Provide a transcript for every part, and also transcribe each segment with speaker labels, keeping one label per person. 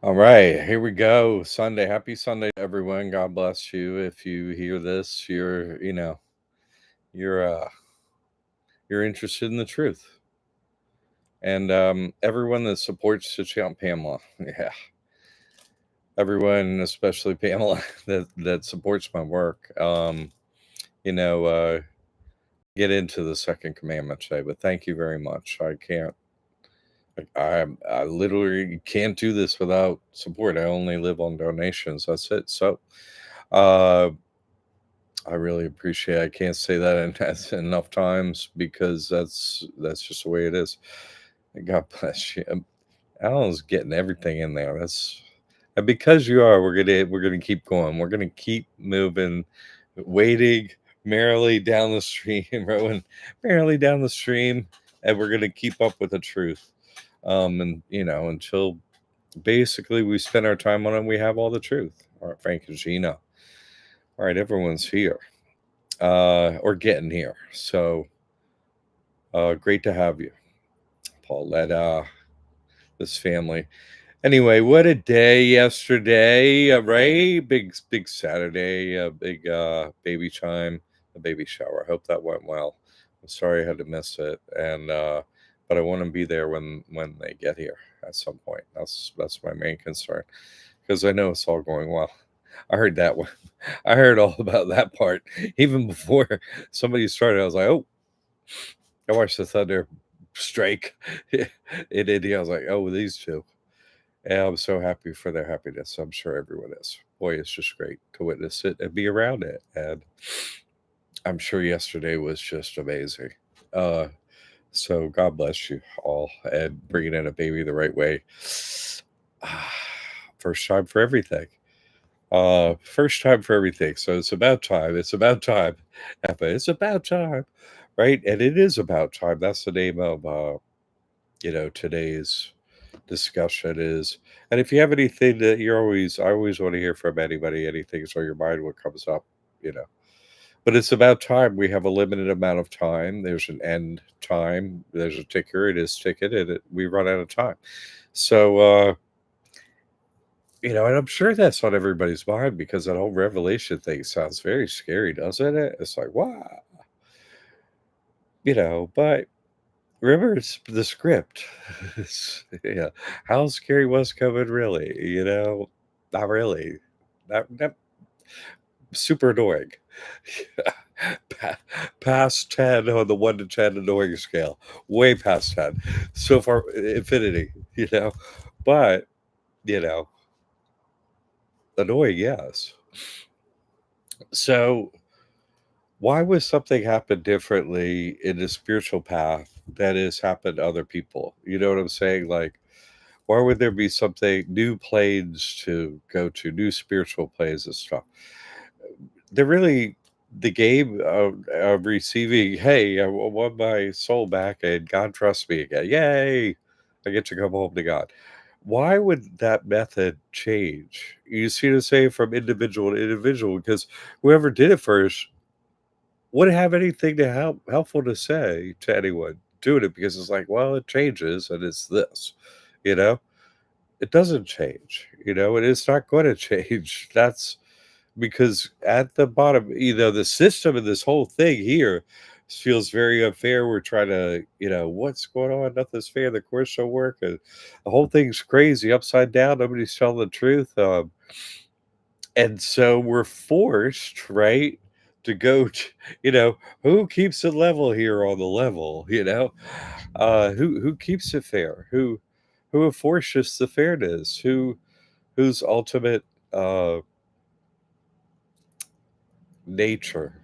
Speaker 1: All right, here we go. Sunday. Happy Sunday, everyone. God bless you. If you hear this, you're you're interested in the truth. And everyone that supports the channel, Pamela, yeah, everyone, especially Pamela, that supports my work. You know, get into the second commandment today, but thank you very much. I can't. I literally can't do this without support. I only live on donations. That's it. So, uh, I really appreciate it. I can't say that enough times because that's just the way it is. God bless you. Alan's getting everything in there. That's and because you are, we're gonna keep going. We're gonna keep moving, wading merrily down the stream, rowing merrily down the stream, and we're gonna keep up with the truth. And until basically we spend our time on it, we have all the truth. All right, Frank and Gina. All right, everyone's here. Or getting here. So great to have you, Pauletta, this family. Anyway, what a day yesterday, right? Big Saturday, a big baby chime, a baby shower. I hope that went well. I'm sorry I had to miss it, and but I want to be there when they get here at some point. That's my main concern because I know it's all going well. I heard that one. I heard all about that part even before somebody started. I was like, oh, I watched the Thunder strike in India. I was like, oh, these two. And I'm so happy for their happiness. I'm sure everyone is. Boy, it's just great to witness it and be around it. And I'm sure yesterday was just amazing. Uh, so God bless you all and bringing in a baby the right way. First time for everything. First time for everything. So it's about time. It's about time. It's about time, right? And it is about time. That's the name of today's discussion is. And if you have anything that I always want to hear from anybody, anything's on your mind, what comes up, you know. But it's about time. We have a limited amount of time. There's an end time. There's a ticker. It is ticking, and we run out of time. So, and I'm sure that's on everybody's mind because that whole Revelation thing sounds very scary, doesn't it? It's like, wow, but remember, it's the script. Yeah, how scary was COVID really? Not really. That super annoying. Past 10 on the 1 to 10 annoying scale. Way past 10. So far, infinity, But, you know, annoying, yes. So, why would something happen differently in the spiritual path that has happened to other people? You know what I'm saying? Like, why would there be something new planes to go to, new spiritual planes and stuff? They're really the game of receiving, hey, won my soul back and God trusts me again. Yay! I get to come home to God. Why would that method change? You see what I'm saying? From individual to individual, because whoever did it first wouldn't have anything to helpful to say to anyone doing it because it's like, well, it changes and it's this, you know? It doesn't change, and it's not going to change. That's because at the bottom, the system of this whole thing here feels very unfair. We're trying to, what's going on? Nothing's fair. The course don't work. And the whole thing's crazy, upside down. Nobody's telling the truth. And so we're forced, right, to go to, who keeps it level here on the level, who keeps it fair, who enforces the fairness, whose ultimate nature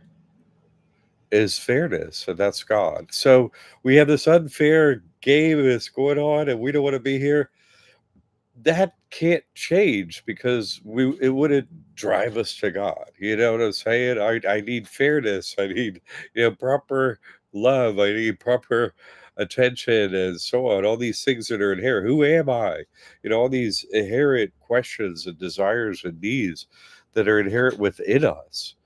Speaker 1: is fairness, and that's God. So we have this unfair game that's going on, and we don't want to be here. That can't change because it wouldn't drive us to God. You know what I'm saying? I need fairness. I need proper love. I need proper attention and so on. All these things that are inherent. Who am I? All these inherent questions and desires and needs that are inherent within us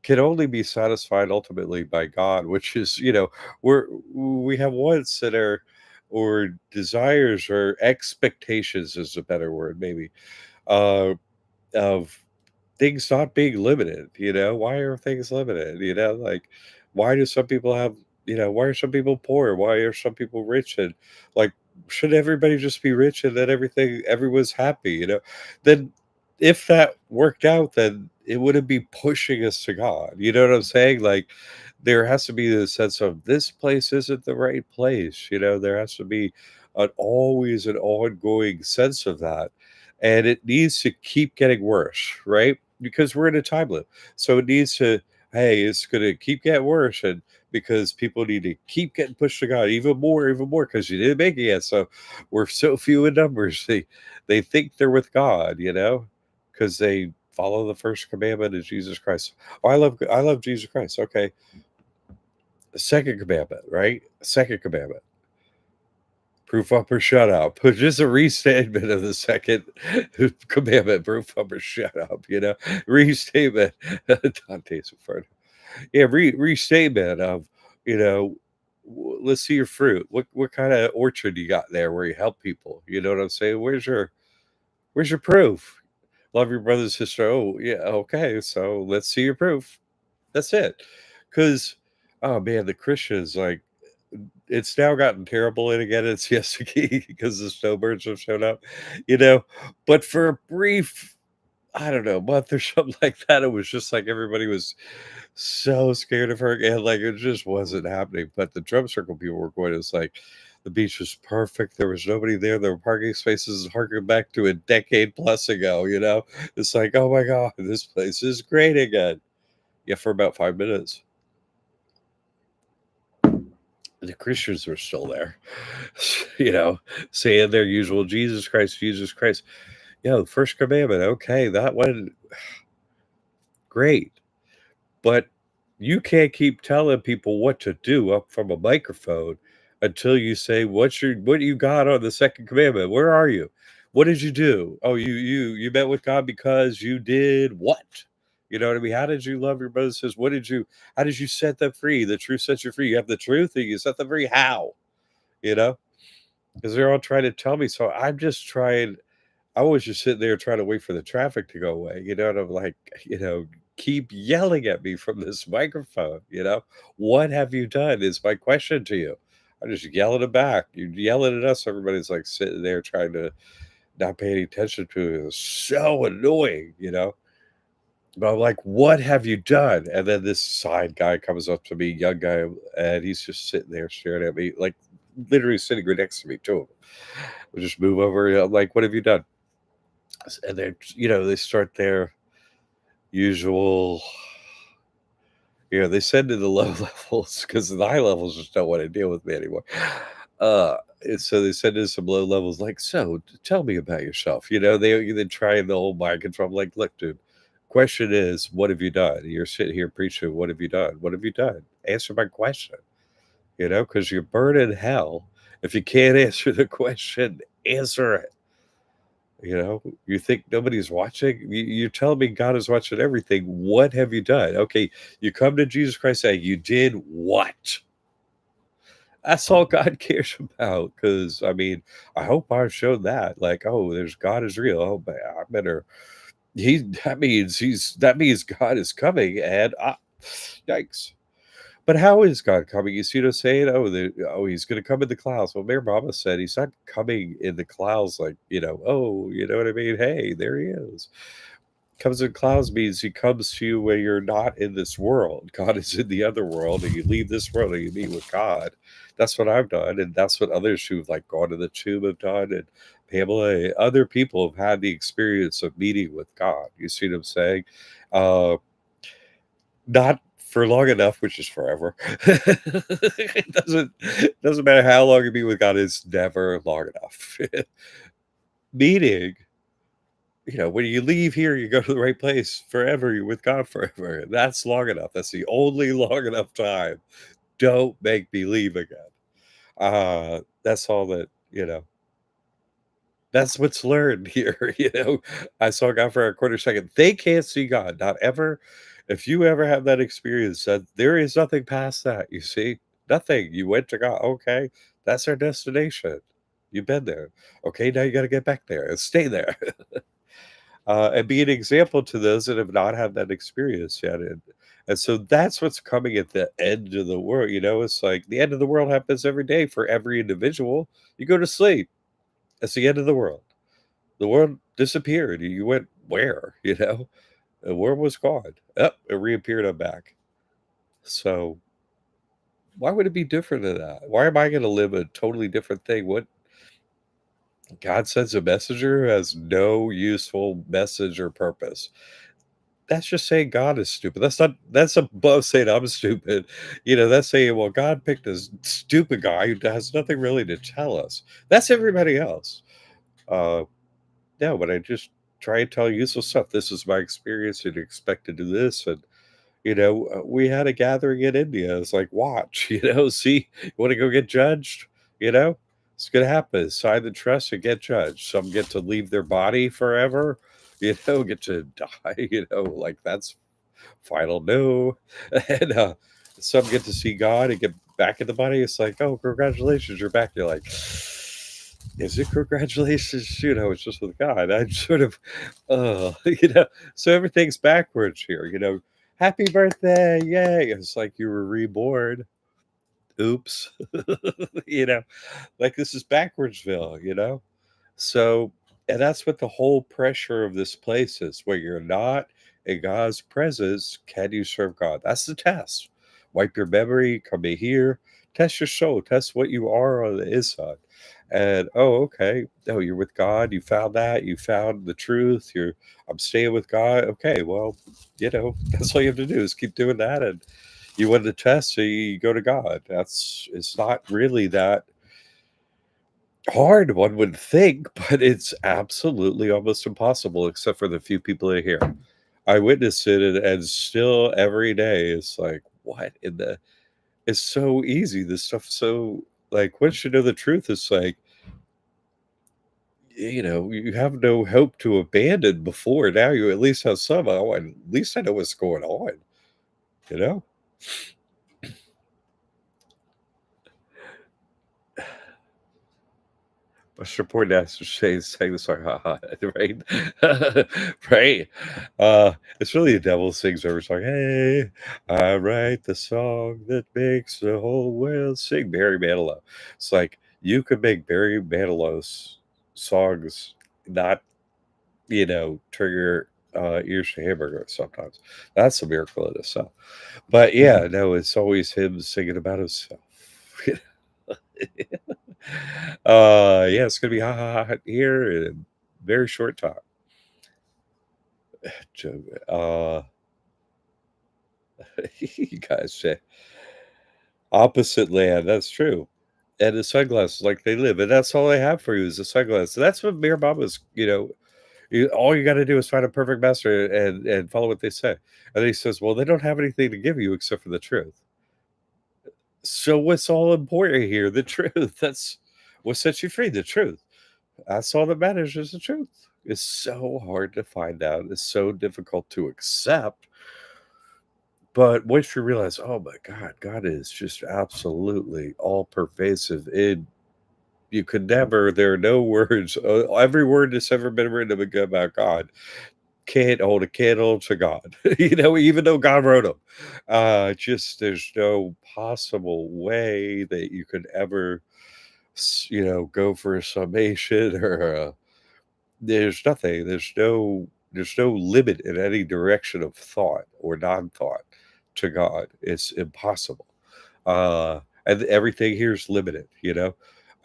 Speaker 1: can only be satisfied ultimately by God, which is, we have wants that are or desires or expectations is a better word, maybe, uh, of things not being limited, Why are things limited? Like, why do some people have, why are some people poor? Why are some people rich? And like, should everybody just be rich and then everyone's happy, Then if that worked out, then it wouldn't be pushing us to God. You know what I'm saying? Like, there has to be this sense of this place isn't the right place. There has to be always an ongoing sense of that. And it needs to keep getting worse, right? Because we're in a time loop. So it needs to, hey, it's going to keep getting worse. And because people need to keep getting pushed to God even more, because you didn't make it yet. So we're so few in numbers. They think they're with God, because they follow the first commandment of Jesus Christ. Oh, I love Jesus Christ. Okay. Second commandment, right? Second commandment. Proof up or shut up. Just a restatement of the second commandment. Proof up or shut up. Restatement. Dante's Inferno. Yeah, restatement of let's see your fruit. What kind of orchard you got there where you help people? You know what I'm saying? Where's your proof? Love your brother and sister. Oh yeah, okay. So let's see your proof. That's it. Because oh man, the Christians, like, it's now gotten terrible and again it's yesterday because the snowbirds have shown up, you know. But for a brief, I don't know, month or something like that, it was just like everybody was so scared of her and like it just wasn't happening. But the drum circle people were going, it's like the beach was perfect. There was nobody there. There were parking spaces harking back to a decade plus ago. It's like, oh my God, this place is great again. Yeah, for about 5 minutes. The Christians were still there, saying their usual Jesus Christ, Jesus Christ. First commandment. Okay, that one, great. But you can't keep telling people what to do up from a microphone until you say, what you got on the second commandment? Where are you? What did you do? Oh, you met with God because you did what? You know what I mean? How did you love your brother and sisters? How did you set them free? The truth sets you free. You have the truth and you set them free. How? You know? Because they're all trying to tell me. So I'm just trying. I was just sitting there trying to wait for the traffic to go away, and I'm like, keep yelling at me from this microphone. What have you done? Is my question to you. I'm just yelling it back. You're yelling at us. Everybody's like sitting there trying to not pay any attention to it. It was so annoying. But I'm like, what have you done? And then this side guy comes up to me, young guy, and he's just sitting there staring at me, like literally sitting right next to me, too. We just move over. I'm like, what have you done? And they start their usual, they send to the low levels because the high levels just don't want to deal with me anymore. And so they send in some low levels, like, so tell me about yourself. They try the whole mind control. I'm like, look, dude, question is, what have you done? You're sitting here preaching, what have you done? What have you done? Answer my question, because you're burning hell. If you can't answer the question, answer it. You think nobody's watching? You're telling me God is watching everything. What have you done? Okay, you come to Jesus Christ saying, you did what? That's all God cares about. Because, I mean, I hope I've shown that. Like, oh, there's God is real. Oh, man, I better. That means God is coming. And, yikes. But how is God coming? You see what I'm saying? He's going to come in the clouds. Well, Mayor Mama said he's not coming in the clouds like, oh, you know what I mean? Hey, there he is. Comes in clouds means he comes to you when you're not in this world. God is in the other world, and you leave this world and you meet with God. That's what I've done, and that's what others who've like gone to the tomb have done. And Pamela, other people have had the experience of meeting with God. You see what I'm saying? Uh, Not for long enough, which is forever. It doesn't matter how long you be with God, it's never long enough. Meaning, when you leave here, you go to the right place forever, you're with God forever. That's long enough. That's the only long enough time. Don't make me leave again. That's all that's what's learned here. I saw God for a quarter second. They can't see God, not ever. If you ever have that experience, that there is nothing past that, you see, nothing. You went to God. Okay, That's our destination. You've been there. Okay, now you gotta get back there and stay there. And be an example to those that have not had that experience yet, and so that's what's coming at the end of the world, it's like the end of the world happens every day for every individual. You go to sleep, it's the end of the world. The world disappeared. You went where, The world was gone. Up, it reappeared, I'm back. So, why would it be different than that? Why am I gonna live a totally different thing? What God sends a messenger who has no useful message or purpose. That's just saying God is stupid. That's above saying I'm stupid. That's saying, well, God picked a stupid guy who has nothing really to tell us. That's everybody else. Uh, no, but I just try and tell useful stuff. This is my experience. You'd expect to do this. And, we had a gathering in India. It's like, watch, see, you want to go get judged? It's going to happen. Sign the trust and get judged. Some get to leave their body forever, get to die, like that's final no. And some get to see God and get back in the body. It's like, oh, congratulations, you're back. You're like, is it congratulations? It's just with God. I'm sort of, so everything's backwards here. Happy birthday, yay! It's like you were reborn. Oops, you know, like this is backwardsville. So, and that's what the whole pressure of this place is. Where you're not in God's presence, can you serve God? That's the test. Wipe your memory, come in here, test your soul, test what you are on the inside. And oh, okay. No, you're with God. You found that. You found the truth. I'm staying with God. Okay, well, that's all you have to do is keep doing that. And you win the test, so you go to God. It's not really that hard, one would think, but it's absolutely almost impossible, except for the few people that are here. I witnessed it, and still every day it's like, what in the? It's so easy. This stuff so like once you know the truth, it's like you have no hope to abandon before. Now you at least have some. Oh, at least I know what's going on. You know. Buster Poindexter sang the song, haha, right? Right? It's really the devil sings every song. Hey, I write the song that makes the whole world sing. Barry Manilow. It's like you could make Barry Manilow's songs not, trigger ears to hamburger sometimes. That's a miracle in itself. But yeah, no, it's always him singing about himself. Yeah, it's gonna be hot here in a very short time. Jo you guys say opposite land, that's true. And the sunglasses, like they live, and that's all I have for you is the sunglasses. That's what Mir Mama's, all you gotta do is find a perfect master and follow what they say. And he says, well, they don't have anything to give you except for the truth. So what's all important here? The truth. That's what sets you free, the truth. That's all that matters is the truth. It's so hard to find out. It's so difficult to accept. But once you realize, oh my God, God is just absolutely all pervasive. You could never, there are no words, every word that's ever been written about God can't hold a candle to God, even though God wrote them. Just there's no possible way that you could ever, go for a summation or there's nothing. There's no limit in any direction of thought or non-thought to God. It's impossible. And everything here is limited.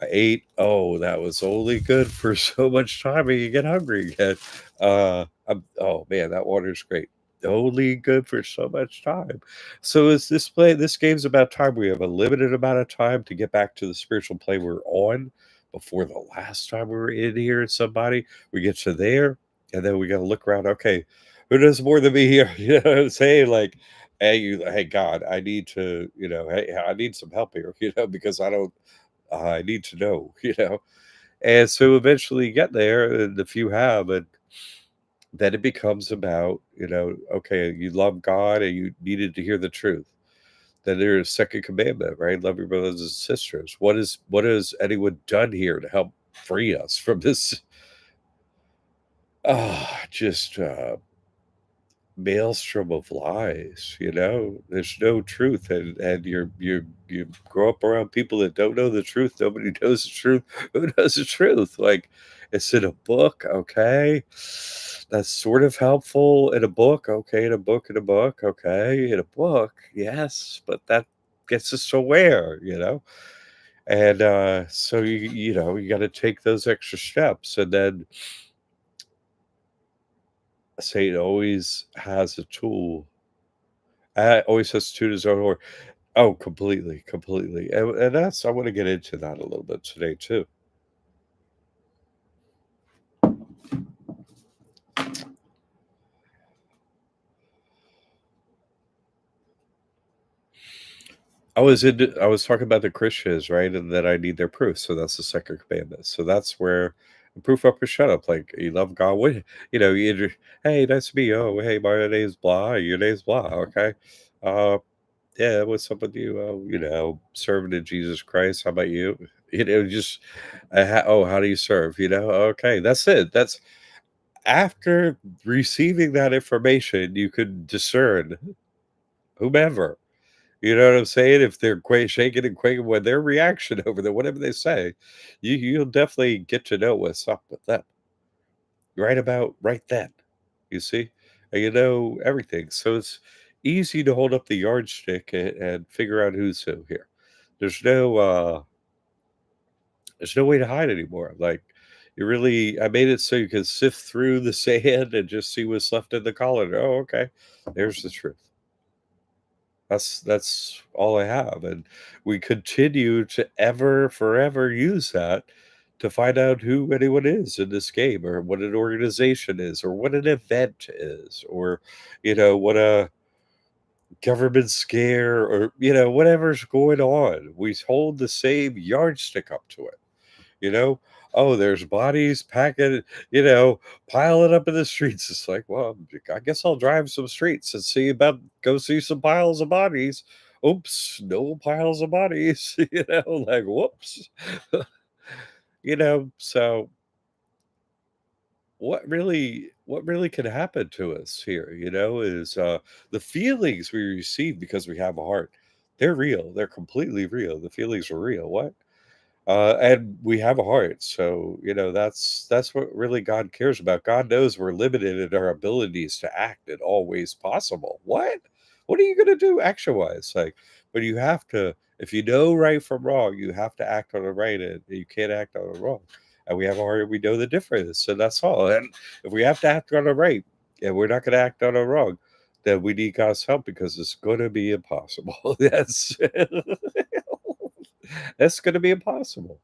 Speaker 1: I ate, oh, that was only good for so much time and you get hungry again. Oh man, that water's great. Only good for so much time. So is this game's about time. We have a limited amount of time to get back to the spiritual plane we're on before the last time we were in here and somebody we get to there, and then we gotta look around, okay, who does more than me here? You know what I'm saying? Like, hey, God, I need to, hey, I need some help here, because I don't, I need to know, And so eventually you get there, and if you have, and then it becomes about, okay, you love God and you needed to hear the truth. Then there's second commandment, right? Love your brothers and sisters. What has anyone done here to help free us from this just maelstrom of lies, you know? There's no truth, and you grow up around people that don't know the truth. Nobody knows the truth. Who knows the truth? Like, it's in a book, okay? That's sort of helpful in a book, okay, in a book, okay, in a book, yes, but that gets us to where, you know? And, so you know, you gotta take those extra steps, and then Satan always has a tool to his own horn. Oh, completely, completely, and that's I wanna get into that a little bit today too. I was talking about the Christians, right? And that I need their proof, so that's the second commandment. So that's where the proof up or shut up, like, you love God, what you know, "Hey, nice to meet you. Oh, hey, my name's blah, your name's blah, okay. Uh, yeah, what's up with you? Oh, you know, serving in Jesus Christ. How about you?" You know, just, how do you serve?" You know? Okay, that's it. That's after receiving that information, you could discern whomever. You know what I'm saying? If they're shaking and quaking with their reaction over the whatever they say, you'll definitely get to know what's up with them right then. You see? And you know everything. So it's easy to hold up the yardstick and figure out who's who here. There's no uh there's no way to hide anymore. Like, I made it so you can sift through the sand and just see what's left in the colander. Oh, okay. There's the truth. That's all I have, and we continue to ever, forever use that to find out who anyone is in this game, or what an organization is, or what an event is, or, you know, what a government scare, or, you know, whatever's going on. We hold the same yardstick up to it. You know? Oh, there's bodies packing, you know, piling up in the streets. It's like, well, I guess I'll drive some streets and go see some piles of bodies. Oops, no piles of bodies, you know, like, whoops. You know, so what really can happen to us here, you know, is the feelings we receive because we have a heart. They're real. They're completely real. The feelings are real. What? And we have a heart, so, you know, that's what really God cares about. God knows we're limited in our abilities to act in all ways possible. What? What are you gonna do action-wise? Like, but you have to, if you know right from wrong, you have to act on the right, and you can't act on the wrong. And we have a heart, we know the difference, so that's all. And if we have to act on the right, and we're not gonna act on the wrong, then we need God's help because it's gonna be impossible. That's that's gonna be impossible.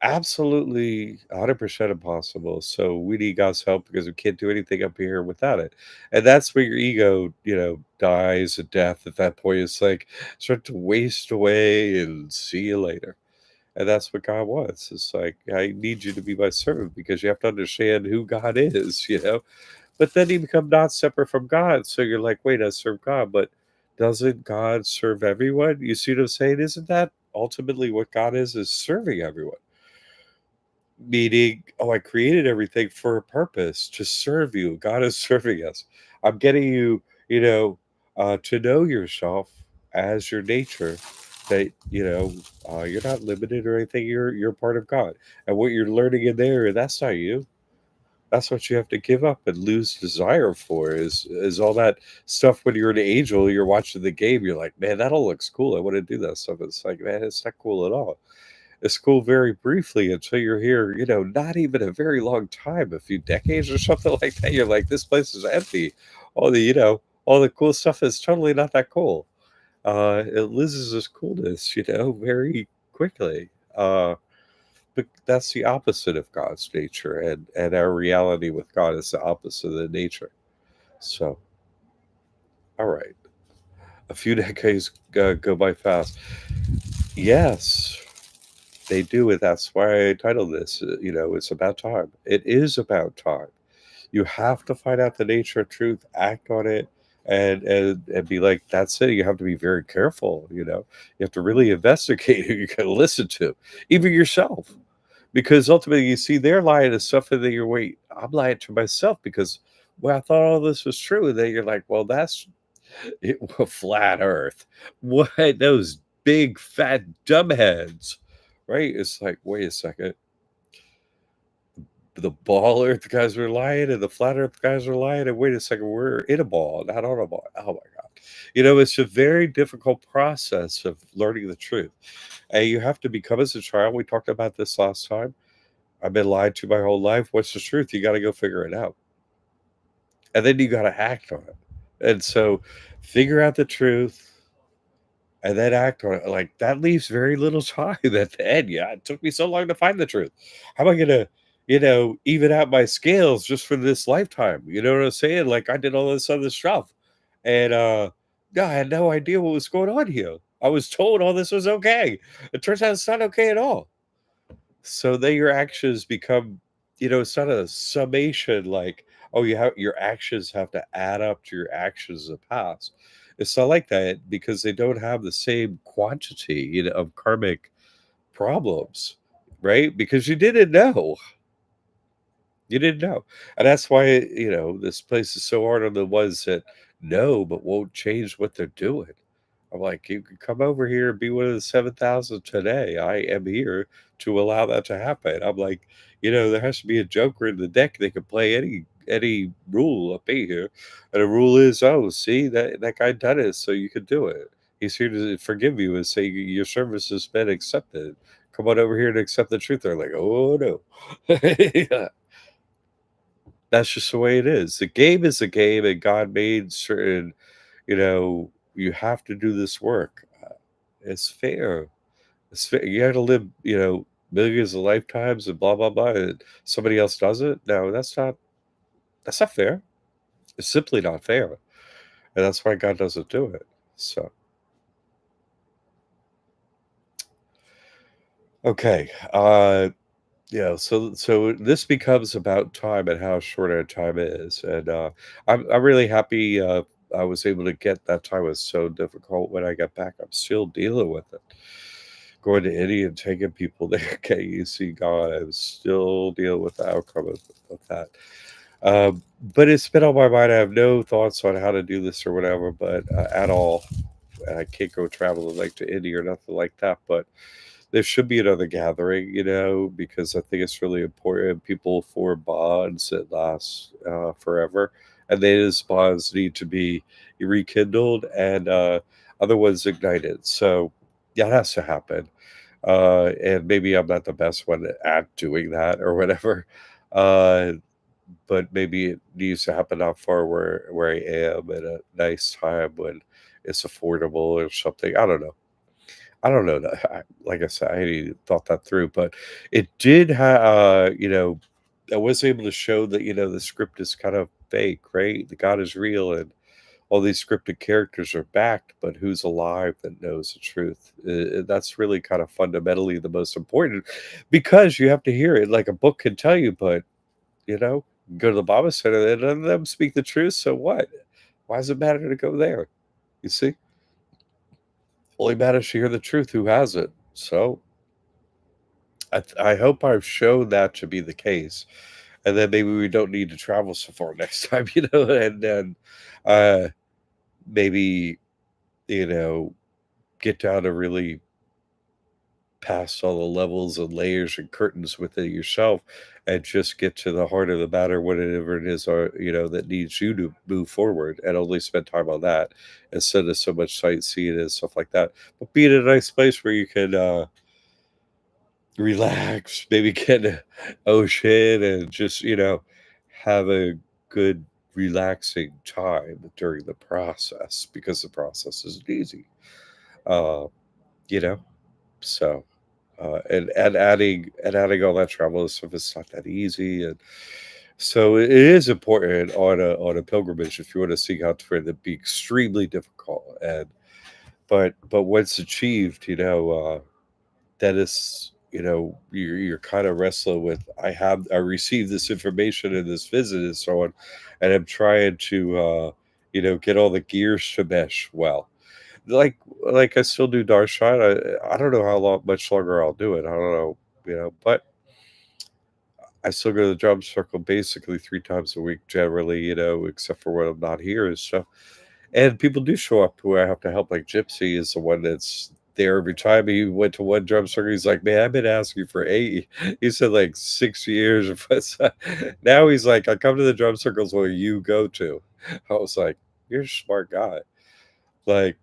Speaker 1: Absolutely 100% impossible. So we need God's help because we can't do anything up here without it. And that's where your ego, you know, dies a death at that point. It's like start to waste away and see you later. And that's what God wants. It's like, I need you to be my servant because you have to understand who God is, you know. But then you become not separate from God. So you're like, wait, I serve God, but doesn't God serve everyone? You see what I'm saying? Isn't that ultimately what God is serving everyone? Meaning, oh, I created everything for a purpose to serve you. God is serving us. I'm getting you, you know, to know yourself as your nature. That you know, you're not limited or anything. You're part of God, and what you're learning in there, that's not you. That's what you have to give up and lose desire for. Is all that stuff when you're an angel, you're watching the game. You're like, man, that all looks cool. I want to do that stuff. It's like, man, it's not cool at all. It's cool very briefly until you're here, you know, not even a very long time, a few decades or something like that. You're like, this place is empty. All the, you know, all the cool stuff is totally not that cool. It loses its coolness, you know, very quickly. But that's the opposite of God's nature, and our reality with God is the opposite of the nature. So, all right, a few decades go by fast. Yes, they do it. That's why I titled this, you know, it's about time. It is about time. You have to find out the nature of truth, act on it, and be like, that's it. You have to be very careful. You have to really investigate who you're going to listen to, even yourself, because ultimately you see they're lying to stuff, and then you're wait, I'm lying to myself because well, I thought all this was true, and then you're like, well, that's it, flat Earth. What those big fat dumbheads, right? It's like, wait a second, the ball Earth guys were lying, and the flat Earth guys were lying, and wait a second, we're in a ball, not on a ball. Oh my god, it's a very difficult process of learning the truth, and you have to become as a child. We talked about this last time. I've been lied to my whole life. What's the truth? You got to go figure it out, and then you got to act on it. And so, figure out the truth and then act on it. Like that leaves very little time at the end. Yeah, it took me so long to find the truth. How am I gonna, even out my scales just for this lifetime? You know what I'm saying? Like I did all this other stuff, and yeah, I had no idea what was going on here. I was told all this was okay. It turns out it's not okay at all. So then your actions become, it's not a summation like, oh, your actions have to add up to your actions of the past. It's not like that because they don't have the same quantity, of karmic problems, right? Because you didn't know. You didn't know. And that's why, this place is so hard on the ones that know but won't change what they're doing. I'm like, you can come over here and be one of the 7,000 today. I am here to allow that to happen. I'm like, there has to be a joker in the deck. They can play any rule up in here. And the rule is, oh, see, that guy done it, so you can do it. He's here to forgive you and say your service has been accepted. Come on over here and accept the truth. They're like, oh no. Yeah. That's just the way it is. The game is a game, and God made certain, you have to do this work. It's fair. It's fair. You have to live, millions of lifetimes and blah blah blah. And somebody else does it. No, that's not fair. It's simply not fair, and that's why God doesn't do it. So okay, so this becomes about time and how short our time is, and I'm really happy. I was able to get that time was so difficult when I got back. I'm still dealing with it. Going to India and taking people there, KUC God, I'm still dealing with the outcome of that. But it's been on my mind. I have no thoughts on how to do this or whatever, but at all. And I can't go traveling like to India or nothing like that. But there should be another gathering, because I think it's really important. People form bonds that last forever, and those bonds need to be rekindled and other ones ignited. So yeah, it has to happen. And maybe I'm not the best one at doing that or whatever. Uh, but maybe it needs to happen not far where I am at a nice time when it's affordable or something. I don't know. I don't know. Like I said, I hadn't even thought that through, but it did. I was able to show that the script is kind of fake, right? The God is real, and all these scripted characters are backed, but who's alive that knows the truth? That's really kind of fundamentally the most important, because you have to hear it. Like a book can tell you, but go to the Bible Center and let them speak the truth. So what? Why does it matter to go there? You see, only matters to hear the truth who has it. So I hope I've shown that to be the case, and then maybe we don't need to travel so far next time, and then uh, maybe you know get down to really past all the levels and layers and curtains within yourself, and just get to the heart of the matter, whatever it is, or that needs you to move forward, and only spend time on that instead of so much sightseeing and stuff like that. But be in a nice place where you can relax, maybe get in the ocean and just, have a good relaxing time during the process, because the process isn't easy. Uh, you know, so and adding all that travel and stuff is not that easy. And so it is important on a pilgrimage, if you want to seek out for it, to be extremely difficult. And but once achieved, that is, you're kind of wrestling with, I received this information in this visit and so on, and I'm trying to get all the gears to mesh well. Like like I still do Darshan. I don't know how much longer I'll do it. I don't know, but I still go to the drum circle basically 3 times a week generally, except for when I'm not here and stuff. And people do show up who I have to help, like Gypsy is the one that's there every time. He went to one drum circle, he's like, "Man, I've been asking for 8." He said, like, 6 years. Now he's like, "I come to the drum circles where you go to." I was like, "You're a smart guy." Like,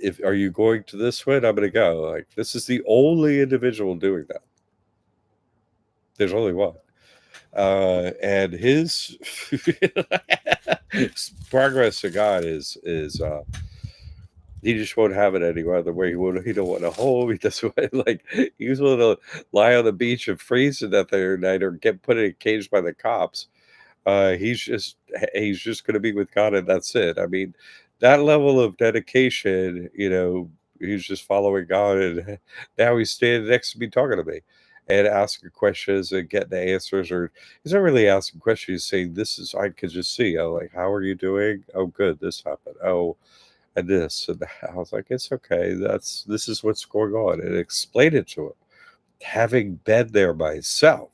Speaker 1: "If are you going to this one? I'm gonna go." Like, this is the only individual doing that. There's only one. And his progress to God is he just won't have it any other way. He don't want a home. He doesn't want, like, he was willing to lie on the beach and freeze to death every night or get put in a cage by the cops. He's just gonna be with God and that's it. I mean, that level of dedication, he's just following God and now he's standing next to me talking to me and asking questions and getting the answers, or he's not really asking questions, he's saying, "This is I could just see." Oh, like, "How are you doing?" "Oh, good, this happened." "Oh, and this," and I was like, "It's okay. This is what's going on," and explain it to him. Having been there myself,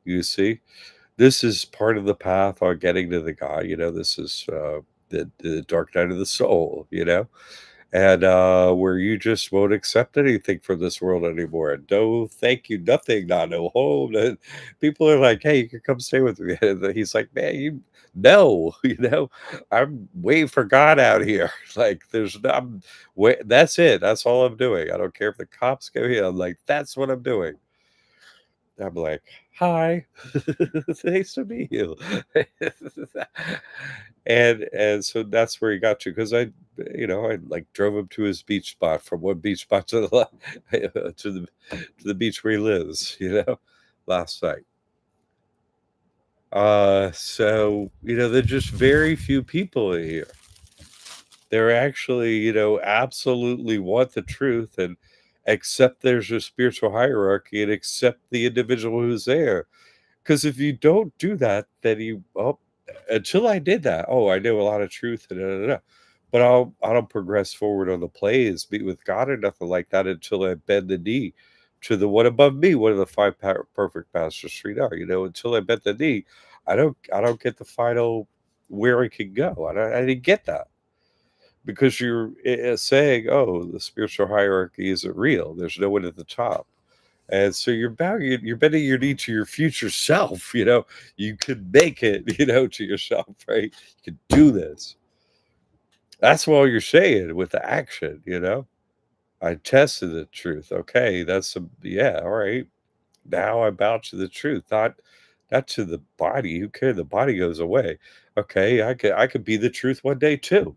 Speaker 1: you see? This is part of the path on getting to the God, this is, the dark night of the soul, and, where you just won't accept anything from this world anymore. No, thank you, nothing, not no home. And people are like, "Hey, you can come stay with me." And then he's like, "Man, you no, I'm waiting for God out here." Like, there's not, that's it. That's all I'm doing. I don't care if the cops go here. I'm like, that's what I'm doing. I'm like, "Hi, nice to meet you." And so that's where he got to, because I like drove him to his beach spot from one beach spot to the to the beach where he lives, last night. So, there's just very few people in here. They're actually, absolutely want the truth and accept there's a spiritual hierarchy and accept the individual who's there. Because if you don't do that, then until I did that, oh, I know a lot of truth and da, da, da. But I don't progress forward on the plays, be with God or nothing like that until I bend the knee to the one above me, one of the five perfect pastors street are, until I bend the knee, I don't get the final where I can go. I didn't get that because you're saying, oh, the spiritual hierarchy isn't real. There's no one at the top. And so you're bending your knee to your future self, you could make it, to yourself, right? You could do this. That's what you're saying with the action. I tested the truth. Okay, yeah, all right. Now I bow to the truth, not to the body. Who cares? The body goes away. Okay, I could be the truth one day too.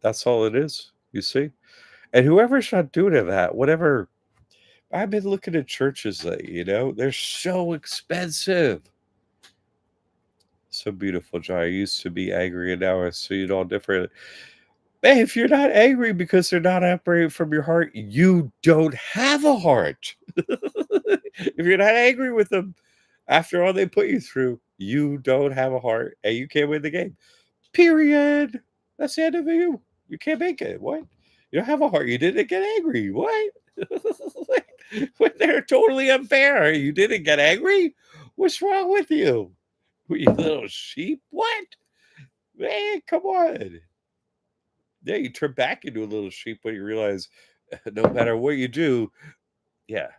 Speaker 1: That's all it is, you see? And whoever's not doing that, whatever. I've been looking at churches lately, they're so expensive. So beautiful, John. I used to be angry and now I see it all differently. Man, if you're not angry because they're not operating from your heart, you don't have a heart. If you're not angry with them after all they put you through, you don't have a heart and you can't win the game. Period. That's the end of you. You can't make it. What? You don't have a heart. You didn't get angry. What? When they're totally unfair. You didn't get angry? What's wrong with you? You little sheep? What? Man, come on. Yeah, you turn back into a little sheep when you realize no matter what you do, yeah,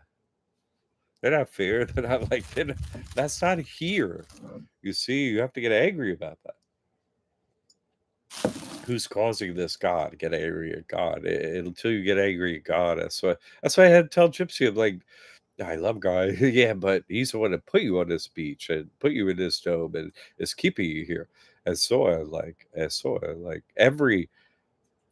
Speaker 1: they're not fair. They're not like, that's not here. You see, you have to get angry about that. Who's causing this? God. Get angry at God. Until you get angry at God, that's why I had to tell Gypsy, I'm like, I love God. Yeah, but he's the one that put you on this beach and put you in this dome and is keeping you here. And so I like every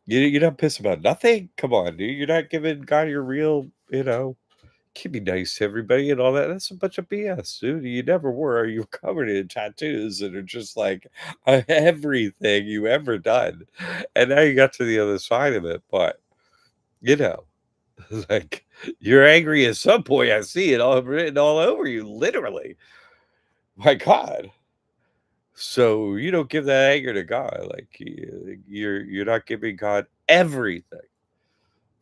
Speaker 1: you're not pissed about nothing. Come on, dude. You're not giving God your real, can be nice to everybody and all that. That's a bunch of BS, dude. You never were. You're covered in tattoos that are just like everything you ever done. And now you got to the other side of it. But, you know, like you're angry at some point. I see it all written all over you, literally. My God. So you don't give that anger to God. Like you're not giving God everything.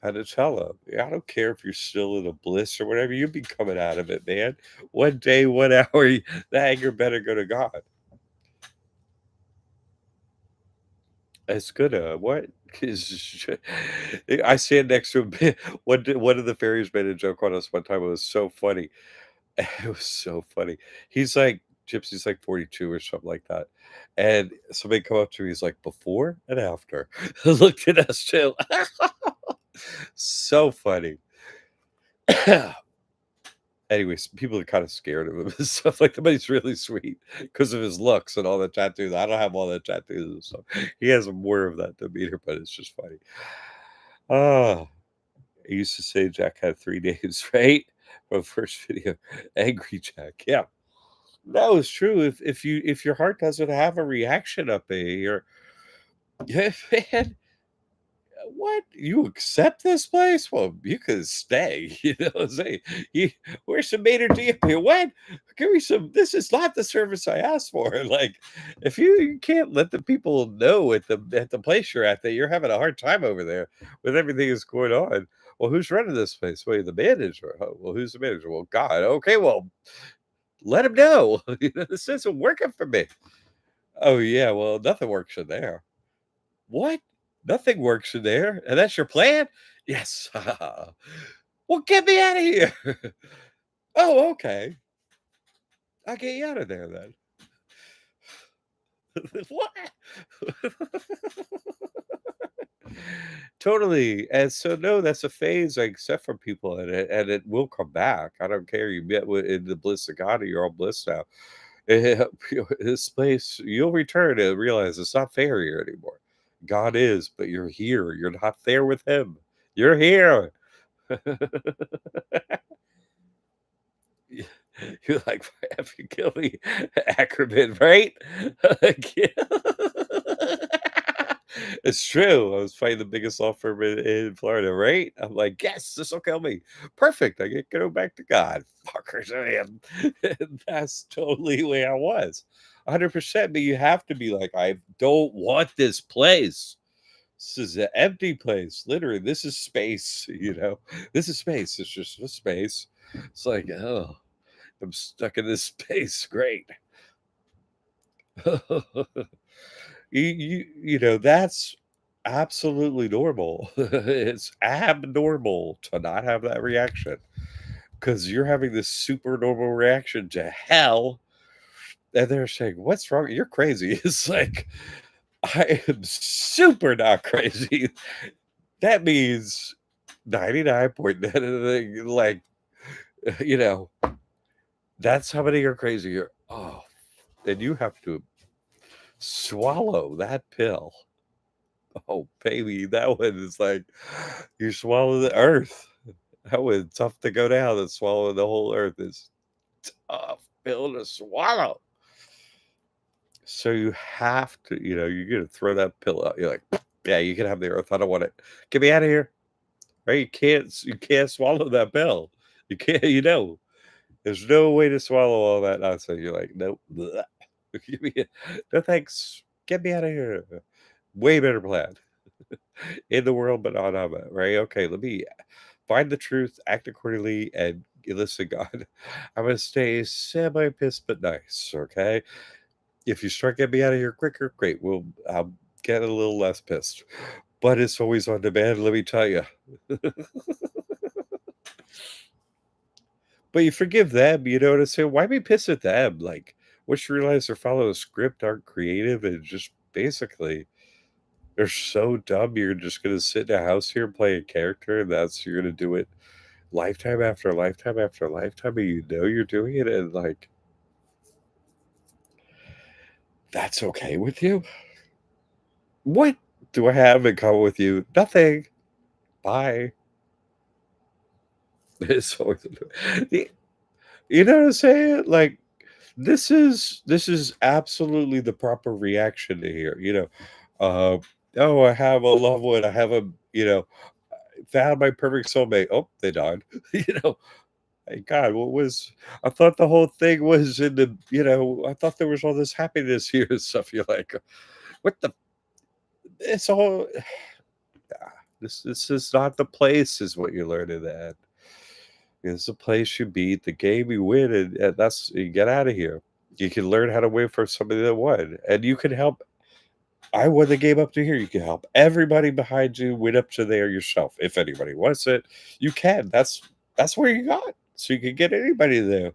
Speaker 1: Had to tell him, "Yeah, I don't care if you're still in a bliss or whatever. You'll be coming out of it, man. One day, 1 hour, the anger better go to God." It's gonna what? 'Cause I stand next to him. One of the fairies made a joke on us one time. It was so funny. It was so funny. He's like Gypsy's like 42 or something like that. And somebody come up to me, he's like, "Before and after." Looked at us too. So funny. Anyways, people are kind of scared of him and stuff like that, but he's really sweet because of his looks and all the tattoos. I don't have all the tattoos and stuff. He has more of that demeanor, but it's just funny. Ah, I used to say Jack had 3 names, right? From the first video. Angry Jack. Yeah. No, it's true. If your heart doesn't have a reaction up there, you're yeah, man. What? You accept this place? Well, you could stay. You know what I'm saying? You, where's some maitre d' here? What? Give me some. This is not the service I asked for. Like, if you can't let the people know at the place you're at that you're having a hard time over there with everything that's going on. Well, who's running this place? Well, the manager. Oh, well, who's the manager? Well, God. Okay, well, let him know. You know, this isn't working for me. Oh yeah, well, nothing works in there. What? Nothing works in there, and that's your plan? Yes. Well, get me out of here. Oh, okay. I'll get you out of there then. What? Totally. And so no, that's a phase I accept from people and it will come back. I don't care. You met with in the bliss of God or you're all bliss now. This place, you'll return and realize it's not fair here anymore. God is, but you're here. You're not there with him. You're here. Yeah. You're like, "If you kill me, Ackerman, right?" Like, yeah. It's true. I was fighting the biggest law firm in Florida, right? I'm like, "Yes, this will kill me. Perfect. I get to go back to God. Fuckers, I am." And that's totally the way I was. 100%, but you have to be like, "I don't want this place. This is an empty place. Literally, this is space, you know? This is space. It's just a space." It's like, "Oh." I'm stuck in this space. Great. You know, that's absolutely normal. It's abnormal to not have that reaction because you're having this super normal reaction to hell. And they're saying, "What's wrong? You're crazy." It's like, I am super not crazy. That means 99.9, like, you know, that's how many are crazy. You're, oh, and you have to swallow that pill. Oh, baby, that one is like you swallow the earth. That one's tough to go down and swallow the whole earth is tough pill to swallow. So you have to, you're gonna throw that pill out. You're like, yeah, you can have the earth. I don't want it. Get me out of here. Right? You can't swallow that pill. You can't, there's no way to swallow all that nonsense. You're like, nope. Bleh. Give me no thanks. Get me out of here. Way better plan. In the world, but not of it, right? Okay, let me find the truth, act accordingly, and listen, God, I'm gonna stay semi pissed but nice, okay? If you start getting me out of here quicker, great. I'll get a little less pissed. But it's always on demand, let me tell you. But you forgive them, you know what I'm saying? Why be pissed at them? Like, once you realize they're following a script, aren't creative, and just basically they're so dumb, you're just gonna sit in a house here and play a character, and you're gonna do it lifetime after lifetime after lifetime, and you know you're doing it, and like, that's okay with you? What do I have in common with you? Nothing. Bye. It's always Y you know what I'm saying? Like, this is absolutely the proper reaction to hear, uh, "Oh, I have a loved one, I have a" found my perfect soulmate. Oh, they died. You know? Hey, God, what was I thought the whole thing was in the I thought there was all this happiness here and stuff. You're like, what the it's all this is not the place, is what you learn in that. It's the place you beat, the game you win, and that's you get out of here. You can learn how to win from somebody that won, and you can help. I won the game up to here. You can help everybody behind you win up to there yourself. If anybody wants it, you can. That's where you got. So you can get anybody there.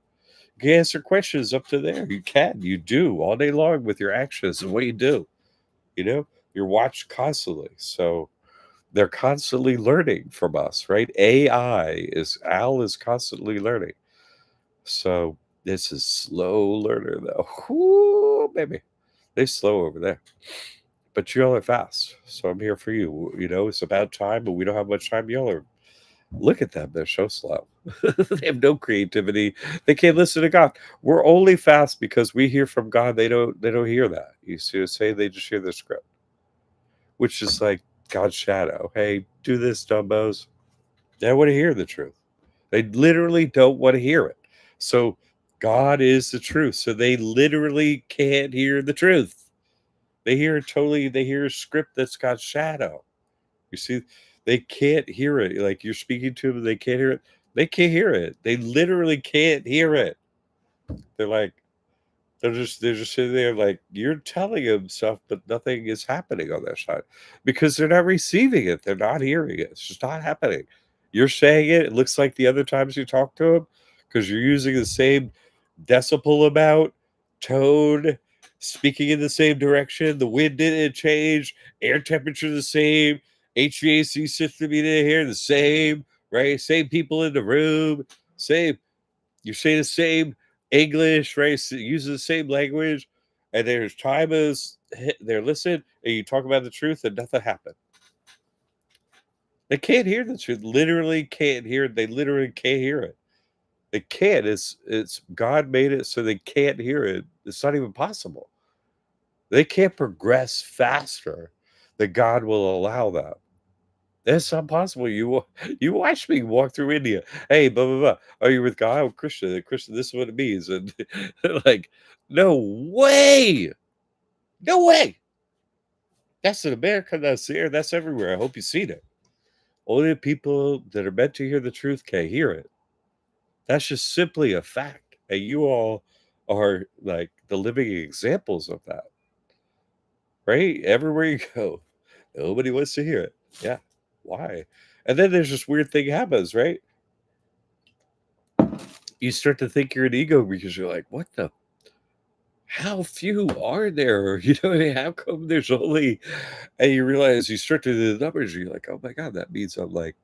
Speaker 1: You can answer questions up to there. You can. You do all day long with your actions and what you do. You know, you're watched constantly. So they're constantly learning from us, right? Al is constantly learning. So this is slow learner though. Whoo, baby. They slow over there. But y'all are fast. So I'm here for you. It's about time, but we don't have much time. Y'all are look at them. They're so slow. They have no creativity. They can't listen to God. We're only fast because we hear from God. They don't hear that. You see what I'm saying? They just hear the script, which is like God's shadow. Hey, do this, dumbos. They don't want to hear the truth. They literally don't want to hear it. So God is the truth. So they literally can't hear the truth. They hear a script that's got shadow. You see, they can't hear it. Like you're speaking to them, they can't hear it. They can't hear it. They literally can't hear it. They're like, they're just sitting there like you're telling them stuff, but nothing is happening on their side because they're not receiving it. They're not hearing it. It's just not happening. You're saying it. It looks like the other times you talk to them because you're using the same decibel amount, tone, speaking in the same direction. The wind didn't change. Air temperature the same. HVAC system you didn't hear the same. Right? Same people in the room. Same. You say the same English, right? Use the same language, and there's timers they're listening, and you talk about the truth, and nothing happened. They can't hear the truth. Literally can't hear it. They literally can't hear it. They can't. It's God made it so they can't hear it. It's not even possible. They can't progress faster that God will allow that. It's not possible. You watch me walk through India. Hey, blah blah blah. Are you with God? Oh, Christian. Christian. This is what it means. And like, no way, no way. That's in America. That's here. That's everywhere. I hope you've seen it. Only the people that are meant to hear the truth can hear it. That's just simply a fact, and you all are like the living examples of that. Right? Everywhere you go, nobody wants to hear it. Yeah. Why? And then there's this weird thing happens, right? You start to think you're an ego because you're like, what the? How few are there? You know, what I mean? How come there's only? And you realize you start to do the numbers. You're like, oh my god, that means I'm like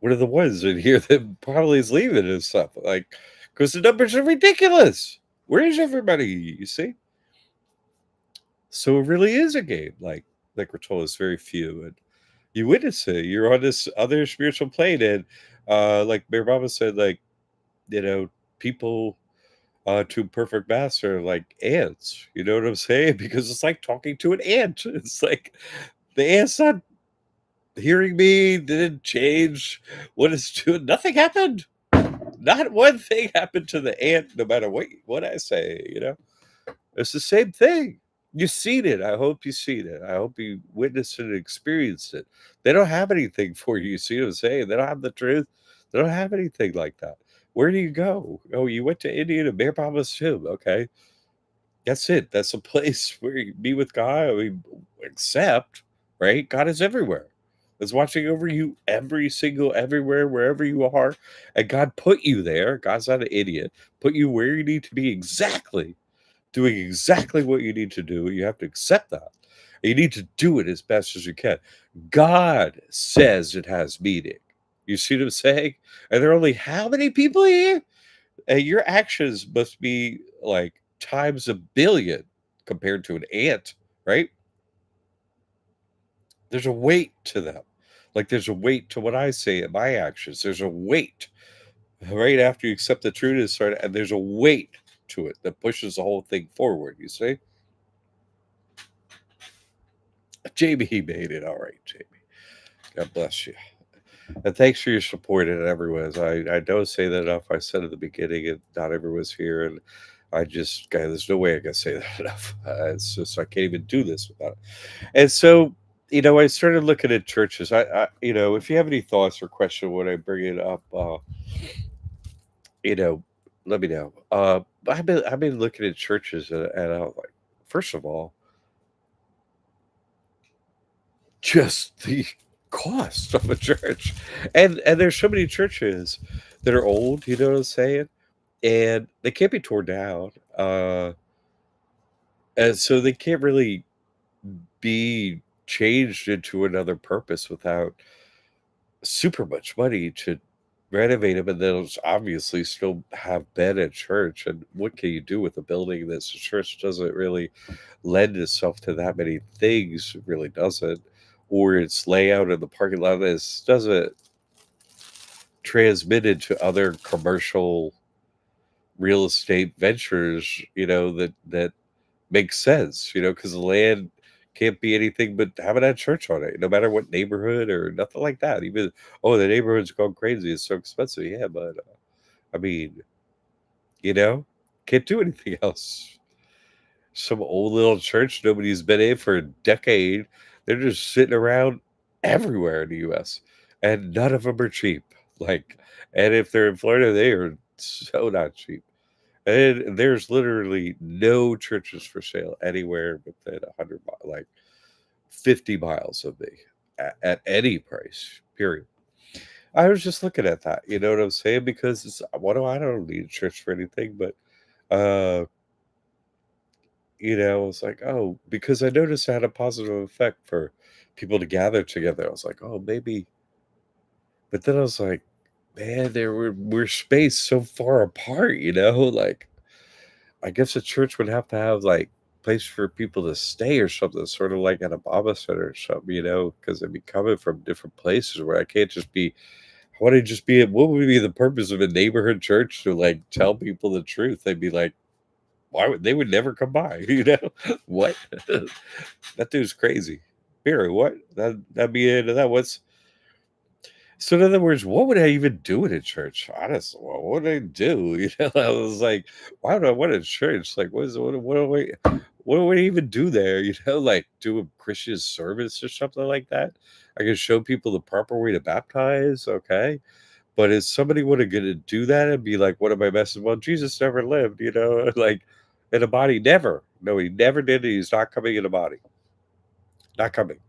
Speaker 1: one of the ones in here that probably is leaving and stuff. Like, because the numbers are ridiculous. Where's everybody? You see? So it really is a game. Like we're told, it's very few, and you witness it. You're on this other spiritual plane, and like Mayor Baba said, like people to perfect master like ants. You know what I'm saying? Because it's like talking to an ant. It's like the ant's not hearing me, didn't change what it's doing. Nothing happened. Not one thing happened to the ant, no matter what I say. It's the same thing. You've seen it. I hope you've seen it. I hope you witnessed it and experienced it. They don't have anything for you. You see what I'm saying? They don't have the truth. They don't have anything like that. Where do you go? Oh, you went to India to Bear Baba's tomb. Okay. That's it. That's a place where you be with God. I mean, except, right? God is everywhere. Is watching over you everywhere, wherever you are. And God put you there. God's not an idiot. Put you where you need to be exactly, doing exactly what you need to do. You have to accept that. And you need to do it as best as you can. God says it has meaning. You see what I'm saying? And there are only how many people here? And your actions must be like times a billion compared to an ant, right? There's a weight to them. Like there's a weight to what I say in my actions. There's a weight right after you accept the truth, and there's a weight to it that pushes the whole thing forward. You see, Jamie, he made it all right. Jamie, God bless you. And thanks for your support in every ways. I don't say that enough. I said at the beginning, and not everyone's here, and I just, God, there's no way I can say that enough. It's just I can't even do this without it. And so, I started looking at churches. If you have any thoughts or question when I bring it up, you know, let me know. I've been looking at churches, and I'm like, first of all, just the cost of a church, and there's so many churches that are old. You know what I'm saying? And they can't be torn down, and so they can't really be changed into another purpose without super much money to renovate them, and those obviously still have been at church. And what can you do with a building that's a church? Doesn't really lend itself to that many things. It really doesn't. Or its layout in the parking lot is doesn't transmit into other commercial real estate ventures, that makes sense, because the land can't be anything but having that church on it, no matter what neighborhood or nothing like that. Even, oh, the neighborhood's gone crazy. It's so expensive. Yeah, but I mean, you know, can't do anything else. Some old little church nobody's been in for a decade. They're just sitting around everywhere in the US, and none of them are cheap. Like, and if they're in Florida, they are so not cheap. And there's literally no churches for sale anywhere within 100 like 50 miles of me at any price, period. I was just looking at that, you know what I'm saying? Because I don't need a church for anything, but uh, I was like, oh, because I noticed it had a positive effect for people to gather together. I was like, oh, maybe, but then I was like, man, we're spaced so far apart, like I guess a church would have to have like place for people to stay or something, sort of like at a Baba Center or something, because they'd be coming from different places where I can't just be. I want to just be. What would be the purpose of a neighborhood church to like tell people the truth? They'd be like, why would they would never come by? What? That dude's crazy. Here, what? That'd be into that. What's so in other words, what would I even do in a church? Honestly, what would I do? I was like, why would I want a church? Like, what do we even do there? Like do a Christian service or something like that. I can show people the proper way to baptize, okay. But is somebody would have gonna do that and be like, what am I messing? Well, Jesus never lived, like in a body, never. No, he never did. He's not coming in a body. Not coming.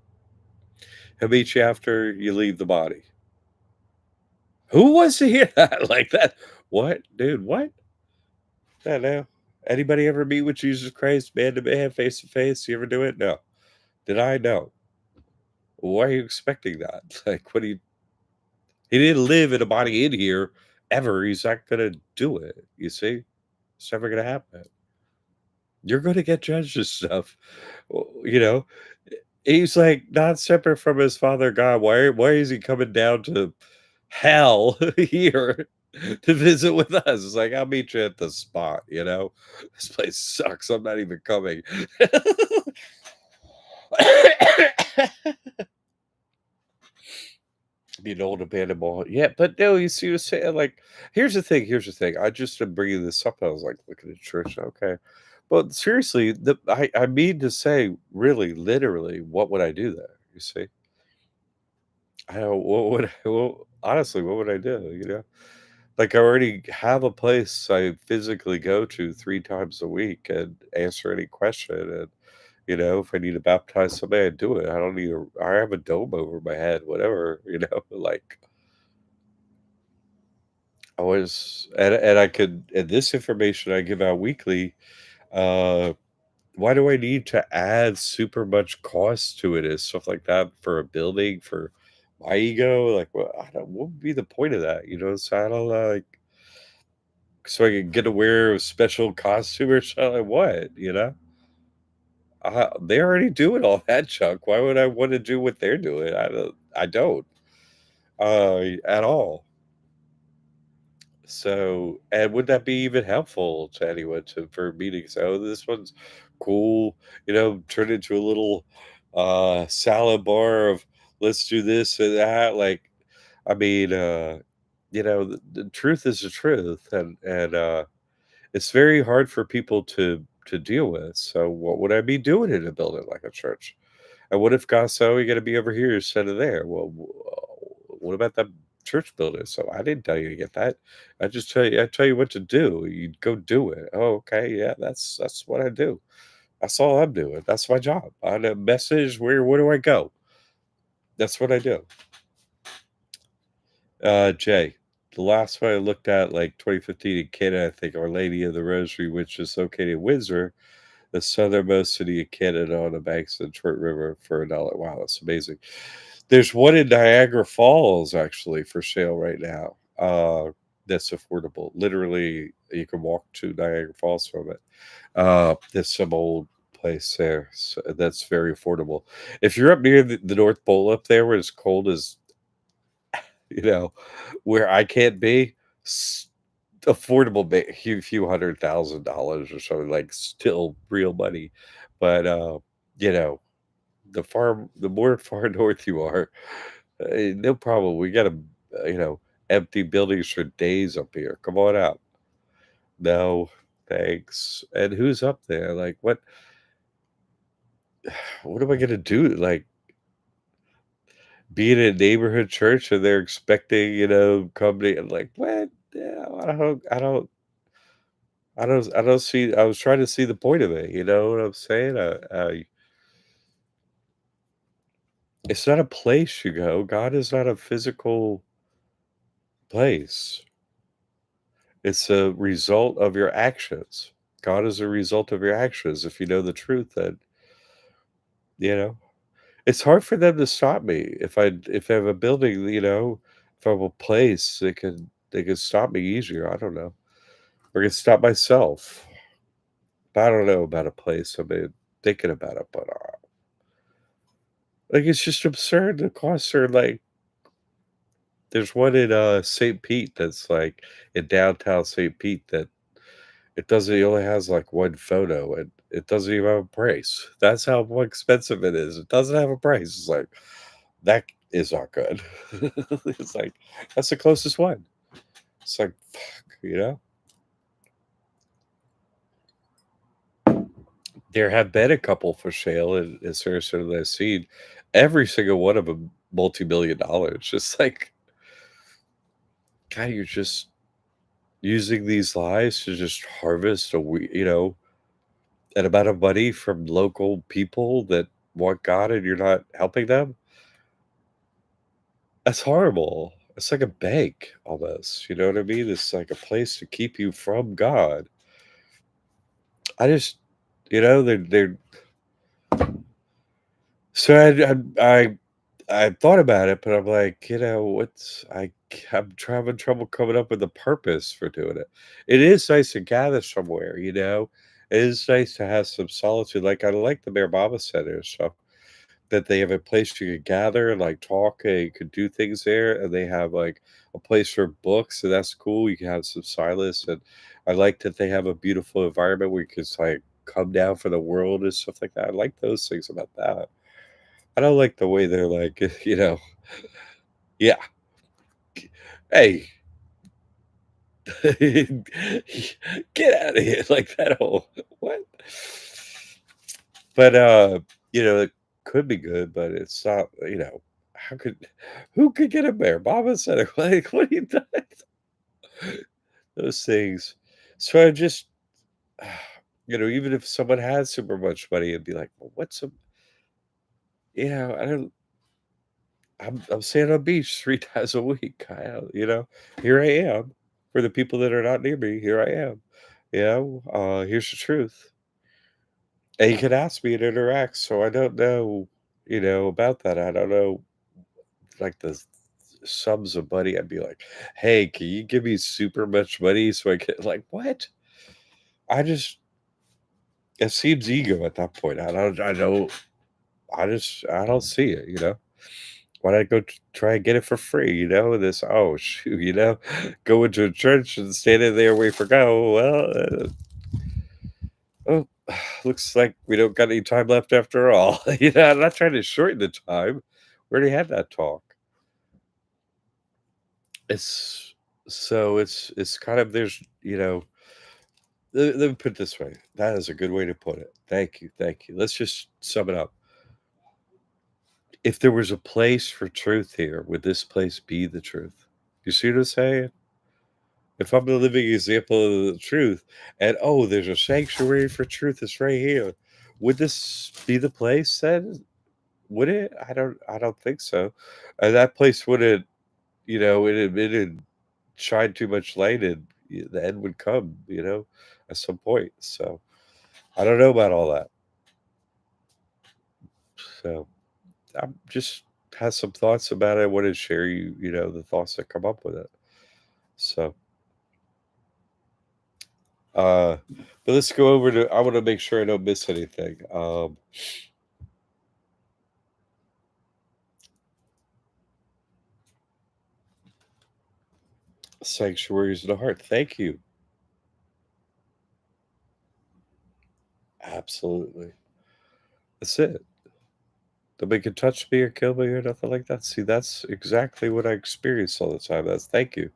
Speaker 1: He'll meet you after you leave the body. Who wants to hear that like that? What, dude? What? I don't know. Anybody ever meet with Jesus Christ, man to man, face to face? You ever do it? No. Did I? No. Why are you expecting that? Like, what do you? He didn't live in a body in here ever. He's not gonna do it. You see, it's never gonna happen. You're gonna get judged and stuff. You know, he's like not separate from his father God. Why is he coming down to hell here to visit with us? It's like, I'll meet you at the spot. This place sucks. I'm not even coming. Be an old abandoned mall. Yeah, but no, you see what I'm saying? Like, here's the thing. I just am bringing this up. I was like, looking at church. Okay. But seriously, I mean to say, really, literally, what would I do there? You see? I don't, what would well, honestly, what would I do? Like, I already have a place I physically go to 3 times a week and answer any question, and, if I need to baptize somebody, I do it. I don't need I have a dome over my head, whatever, like, I was and I could and this information I give out weekly, uh, why do I need to add super much cost to it and stuff like that for a building, for my ego? Like, what would be the point of that? So I don't like so I can get to wear a special costume or something. Like what? They're already doing all that junk. Why would I want to do what they're doing? I don't at all. So, and would that be even helpful to anyone for meetings? Oh, this one's cool. Turn into a little salad bar of let's do this and that. Like, I mean, the truth is the truth, and it's very hard for people to deal with. So what would I be doing in a building like a church? And what if God said, "Oh, you got to be over here instead of there"? Well, what about that church building? So I didn't tell you to get that. I tell you what to do. You go do it. Oh, okay, yeah, that's what I do. That's all I'm doing. That's my job. On a message, where do I go? That's what I do. Jay, the last one I looked at, like 2015 in Canada, I think Our Lady of the Rosary, which is located in Windsor, the southernmost city of Canada on the banks of the Detroit River for $1. Wow, that's amazing. There's one in Niagara Falls actually for sale right now. That's affordable. Literally, you can walk to Niagara Falls from it. There's some old place there that's very affordable. If you're up near the North Pole up there where it's cold as you know, where I can't be, s affordable few $100,000 or something, like, still real money, but, you know, the more far north you are, no problem, we got empty buildings for days up here, come on out. No, thanks, and who's up there? Like, what am I gonna do? Like, be in a neighborhood church and they're expecting, company and like, "What? Yeah, I don't see." I was trying to see the point of it, you know what I'm saying? It's not a place you go. God is not a physical place. It's a result of your actions. God is a result of your actions. If you know the truth, then, you know, it's hard for them to stop me. If I have a building, if I have a place, they could stop me easier. I don't know. Or I could stop myself. But I don't know about a place. I mean, thinking about it, but like, it's just absurd. The costs are like there's one in, St. Pete that's, like, in downtown St. Pete that it only has, like, 1 photo, and it doesn't even have a price. That's how more expensive it is. It doesn't have a price. It's like, that is not good. It's like, that's the closest one. It's like, fuck, you know? There have been a couple for sale in Sarasota that I've seen. Every single one of them multi-million dollars. Just like, God, you're just using these lies to just harvest an amount of money from local people that want God and you're not helping them. That's horrible. It's like a bank almost. You know what I mean? It's like a place to keep you from God. I just, they're so I thought about it, but I'm like, I'm having trouble coming up with a purpose for doing it. It is nice to gather somewhere, you know. It is nice to have some solitude. Like I like the Bear Baba Center and stuff that they have a place you could gather and like talk and you could do things there, and they have like a place for books, and that's cool. You can have some silence, and I like that they have a beautiful environment where you can just like come down for the world and stuff like that. I like those things about that. I don't like the way they're like, yeah, hey, get out of here, like that whole what? But it could be good, but it's not. How could who could get a bear? Mama said it. Like, what are you doing? Those things. So I just, even if someone has super much money, it'd be like, well, what's some, I don't. I'm staying on the beach 3 times a week, Kyle, Here I am. For the people that are not near me, here I am. Here's the truth. And you can ask me and interact, so I don't know, about that. I don't know, like, the sums of money. I'd be like, "Hey, can you give me super much money so I can" like, "What?" I just it seems ego at that point. I don't see it, Why'd I go try and get it for free, This, oh, shoot, go into a church and standing there wait for God. Well, oh, looks like we don't got any time left after all. I'm not trying to shorten the time. We already had that talk. It's it's kind of there's, let me put it this way. That is a good way to put it. Thank you, thank you. Let's just sum it up. If there was a place for truth here, would this place be the truth? You see what I'm saying? If I'm the living example of the truth, and oh, there's a sanctuary for truth that's right here, would this be the place then? Would it? I don't think so. And that place wouldn't, it'd shine too much light and the end would come, at some point. So I don't know about all that. So I'm just have some thoughts about it. I want to share the thoughts that come up with it. So uh but let's go over to I want to make sure I don't miss anything. Sanctuaries of the heart. Thank you. Absolutely. That's it. Nobody can touch me or kill me or nothing like that. See, that's exactly what I experience all the time. That's thank you.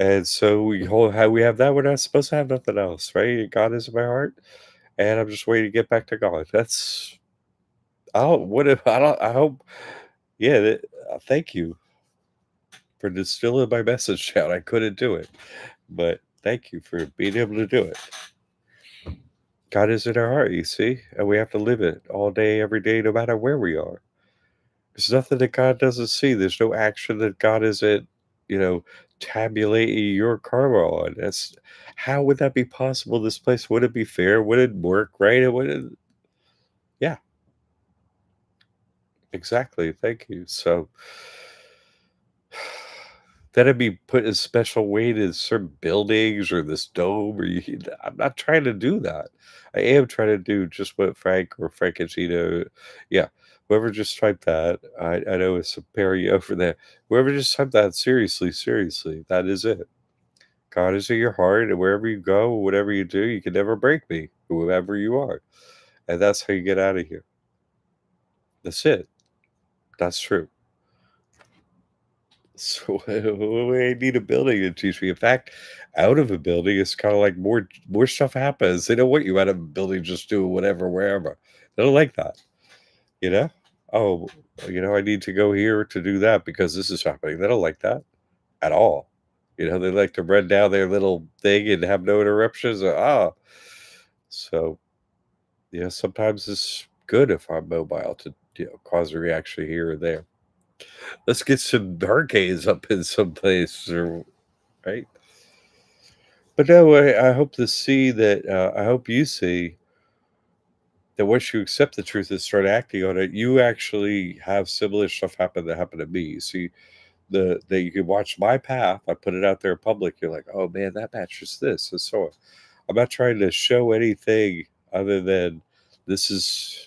Speaker 1: And so how we have that. We're not supposed to have nothing else, right? God is in my heart, and I'm just waiting to get back to God. That's I don't. What if I don't? I hope. Yeah. Thank you for distilling my message down. I couldn't do it, but thank you for being able to do it. God is in our heart, you see, and we have to live it all day, every day, no matter where we are. There's nothing that God doesn't see. There's no action that God isn't, you know, tabulating your karma on. That's how would that be possible? This place would it be fair? Would it work right? It wouldn't. Yeah, exactly. Thank you. So that'd be put in special weight in certain buildings or this dome. I'm not trying to do that. I am trying to do just what Frank or Frankentino, yeah, whoever just typed that. I know it's a Perry over there. Whoever just typed that, seriously, seriously, that is it. God is in your heart, and wherever you go, whatever you do, you can never break me, whoever you are. And that's how you get out of here. That's it. That's true. So I need a building to teach me. In fact, out of a building, it's kind of like more stuff happens. They don't want you out of a building just doing whatever, wherever. They don't like that, you know? Oh, I need to go here to do that because this is happening. They don't like that at all. They like to run down their little thing and have no interruptions. So sometimes it's good if I'm mobile to cause a reaction here or there. Let's get some hurricanes up in some place, or right? But no, I hope to see that. I hope you see that once you accept the truth and start acting on it, you actually have similar stuff happen that happened to me. You see, that you can watch my path. I put it out there in public. You're like, oh man, that matches this, and so on. I'm not trying to show anything other than this is,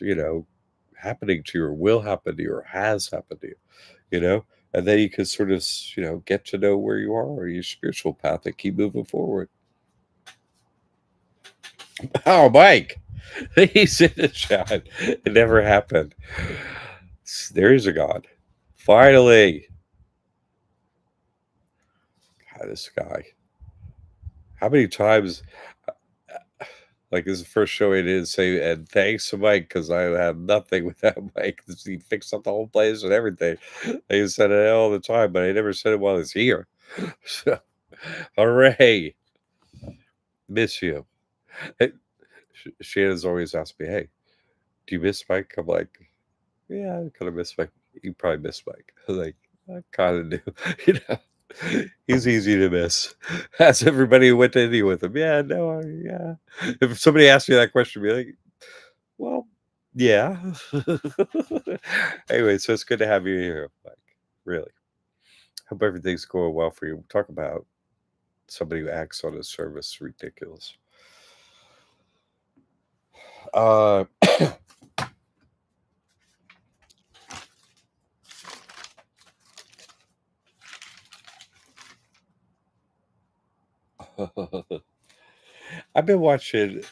Speaker 1: happening to you, or will happen to you, or has happened to you. And then you can sort of, get to know where you are or your spiritual path and keep moving forward. Oh, Mike, he's in the chat. It never happened. There is a God. Finally. God, this guy. How many times, like, this is the first show he didn't say, and thanks to Mike, because I have nothing without Mike. He fixed up the whole place and everything. I said it all the time, but I never said it while he's here. So, hooray. Miss you. Hey, Shannon's always asked me, "Hey, do you miss Mike?" I'm like, "Yeah, I kind of miss Mike. You probably miss Mike." I'm like, I kind of do. you know, he's easy to miss. Ask everybody who went to India with him. Yeah, no, yeah. If somebody asked me that question, I'd be like, "Well, yeah." Anyway, so it's good to have you here, Mike. Really. Hope everything's going well for you. Talk about somebody who acts on a service ridiculous. Uh I've been watching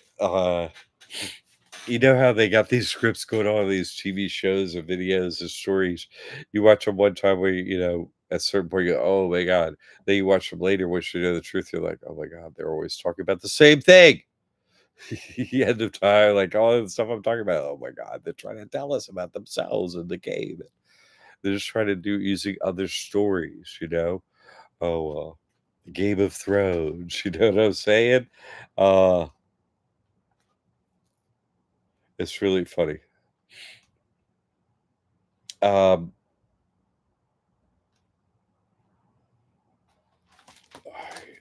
Speaker 1: you know how they got these scripts going on, these TV shows and videos and stories. You watch them one time where At a certain point, you go, "Oh my god." Then you watch them later, once you know the truth, you're like, "Oh my god, they're always talking about the same thing." The end of time, like, all the stuff I'm talking about, oh my god, they're trying to tell us about themselves in the game. They're just trying to do using other stories, you know? Oh, Game of Thrones, you know what I'm saying? Uh, it's really funny. Um,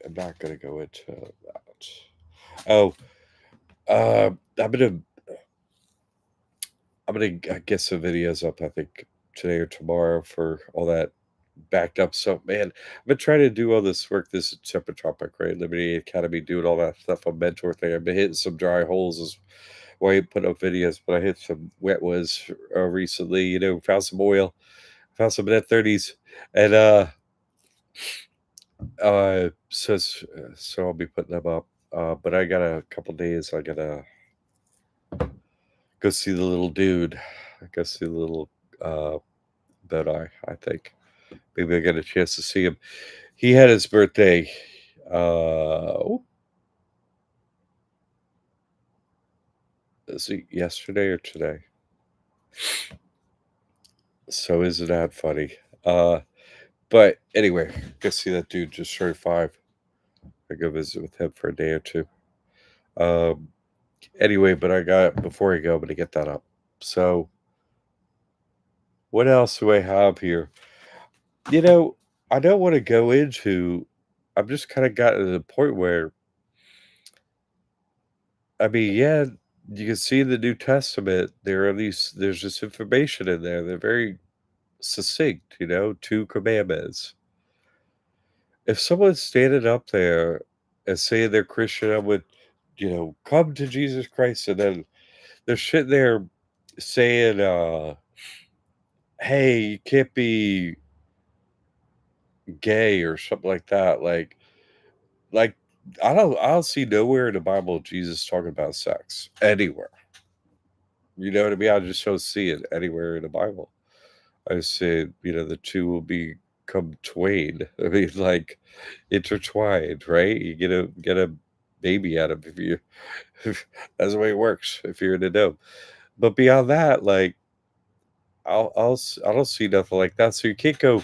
Speaker 1: I'm not gonna go into that. Oh, I'm gonna get some videos up, I think, today or tomorrow for all that backed up. So, man, I've been trying to do all this work. This is separate topic, right? Liberty Academy, doing all that stuff on mentor thing. I've been hitting some dry holes as why I put up videos, but I hit some wet ones recently. You know, found some oil, found some net 30s, and so I'll be putting them up. But I got a couple days. I gotta go see the little dude. I go see the little uh that I think maybe I get a chance to see him. He had his birthday. Oh, is it yesterday or today? So isn't that funny? Uh, but anyway, go see that dude just turned 5. I go visit with him for a day or two. Um, anyway, but I got before I go, I'm gonna get that up. So what else do I have here? You know, I don't want to go into. I've just kind of gotten to the point where I mean, yeah, you can see in the New Testament there are these there's this information in there. They're very succinct, you know, 2 commandments. If someone's standing up there and saying they're Christian, I would, come to Jesus Christ, and then they're sitting there saying, "Hey, you can't be gay," or something like that. Like I don't see nowhere in the Bible Jesus talking about sex anywhere. You know what I mean? I just don't see it anywhere in the Bible. I say, the two will become twain. I mean, like intertwined, right? You get a baby out of if you that's the way it works if you're in the know. But beyond that, like I don't see nothing like that. So you can't go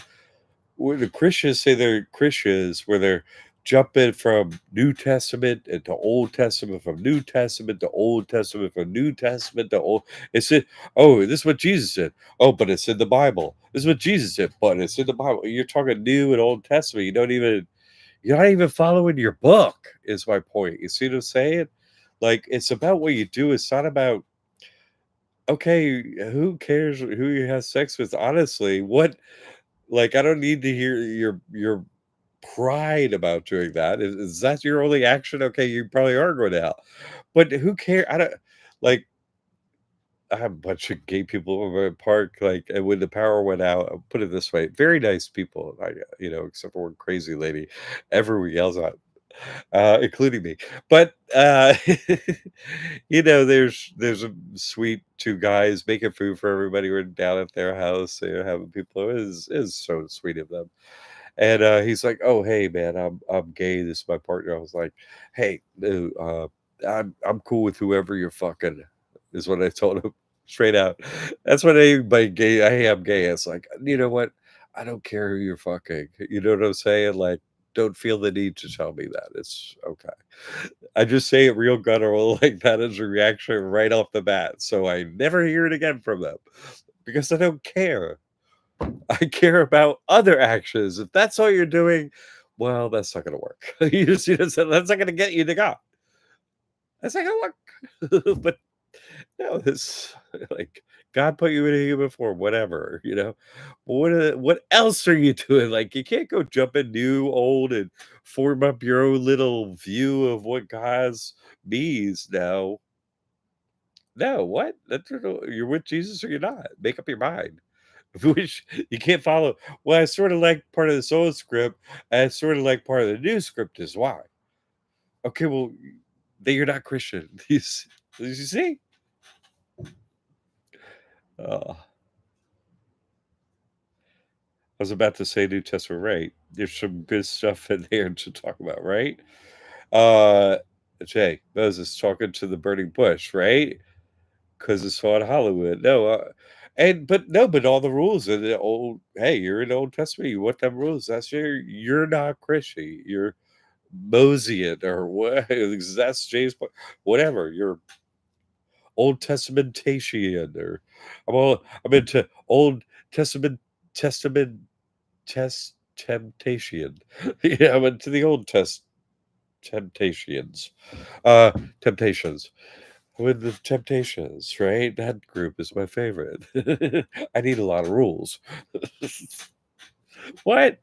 Speaker 1: where the Christians say they're Christians, where they're jumping from New Testament into Old Testament, from New Testament to Old Testament, from New Testament to Old. It's it. Oh, this is what Jesus said. Oh, but it's in the Bible. This is what Jesus said, but it's in the Bible. You're talking New and Old Testament. You're not even following your book. Is my point. You see what I'm saying? Like it's about what you do. It's not about okay. Who cares who you have sex with? Honestly, what like, I don't need to hear your pride about doing that. Is that your only action? Okay, you probably are going to hell. But who care I don't like, I have a bunch of gay people over at park, like, and when the power went out, I'll put it this way, very nice people, except for one crazy lady. Everyone yells out, including me. But, there's a sweet 2 guys making food for everybody. We're down at their house, having people. It is so sweet of them. And, he's like, "Oh, hey, man, I'm gay. This is my partner." I was like, "Hey, no, I'm cool with whoever you're fucking," is what I told him straight out. That's what anybody gay. "Hey, I'm gay." It's like, you know what? I don't care who you're fucking. You know what I'm saying? Like, don't feel the need to tell me that. It's okay. I just say it real guttural like that as a reaction right off the bat, so I never hear it again from them because I don't care. I care about other actions. If that's all you're doing, well, that's not gonna work. So that's not gonna get you to God. That's not gonna work. But no, this like God put you in a human form, whatever, you know. But what else are you doing? Like you can't go jumping new, old, and form up your own little view of what God's means now. No, what? You're with Jesus or you're not. Make up your mind. Which you can't follow. Well, I sort of like part of this old script. I sort of like part of the new script is why. Okay, well, then you're not Christian. You see? Uh, was about to say New Testament, right? There's some good stuff in there to talk about, right? Uh, Jay, Moses talking to the burning bush, right? Because it's on Hollywood. No, but no, but all the rules in the old. Hey, you're in the Old Testament. You want them rules? That's You're not Christian. You're Mosian or what? That's James. Whatever. You're Old Testamentatian or I'm into Old Testament temptation. Yeah, I'm into the Old temptations. Uh Temptations. With the Temptations, right? That group is my favorite. I need a lot of rules. What?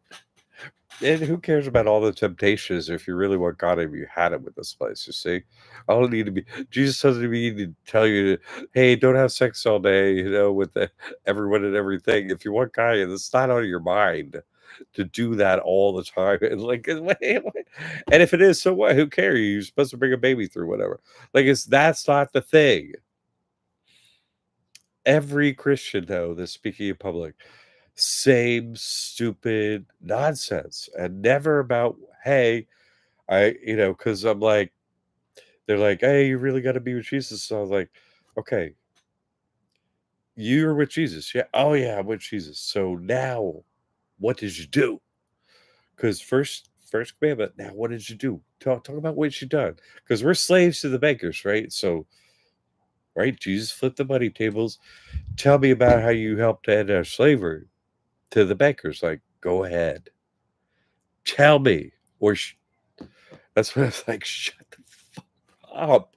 Speaker 1: And who cares about all the temptations if you really want God if you had it with this place, you see? I don't need to be Jesus doesn't need to tell you to, hey, don't have sex all day, with everyone and everything. If you want God, it's not on your mind to do that all the time. And like, and if it is, so what? Who cares? You're supposed to bring a baby through whatever. Like, that's not the thing. Every Christian, though, that's speaking in public, same stupid nonsense, and never about, hey, because I'm like, they're like, hey, you really got to be with Jesus. So I was like, okay, you're with Jesus. Yeah. Oh, yeah, I'm with Jesus. So now what did you do? Because first commandment. Now, what did you do? Talk about what you done. Because we're slaves to the bankers, right? So, right, Jesus flipped the money tables. Tell me about how you helped to end our slavery to the bankers. Like, go ahead, tell me. That's what I was like. Shut the fuck up.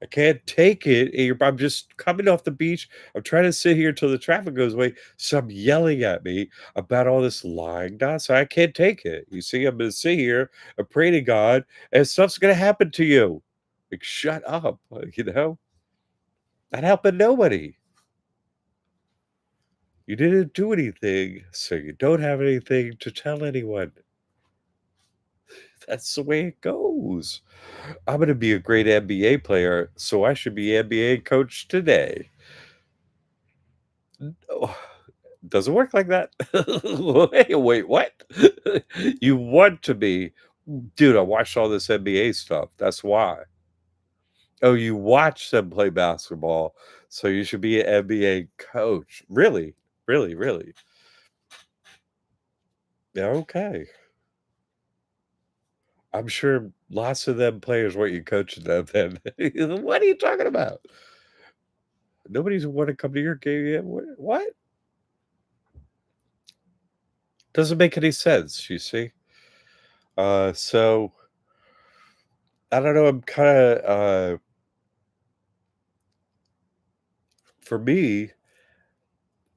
Speaker 1: I can't take it. I'm just coming off the beach. I'm trying to sit here till the traffic goes away. Some yelling at me about all this lying nonsense. I can't take it. You see, I'm going to sit here and pray to God, and stuff's going to happen to you. Like, shut up. Not helping nobody. You didn't do anything, so you don't have anything to tell anyone. That's the way it goes. I'm going to be a great NBA player, so I should be NBA coach today. Oh, doesn't work like that. Wait, what? You want to be, dude? I watched all this NBA stuff. That's why. Oh, you watch them play basketball, so you should be an NBA coach. Really, really, really. Yeah, okay. I'm sure lots of them players want you coaching them. Then what are you talking about? Nobody's want to come to your game yet. What? Doesn't make any sense. You see. So I don't know. I'm kind of for me.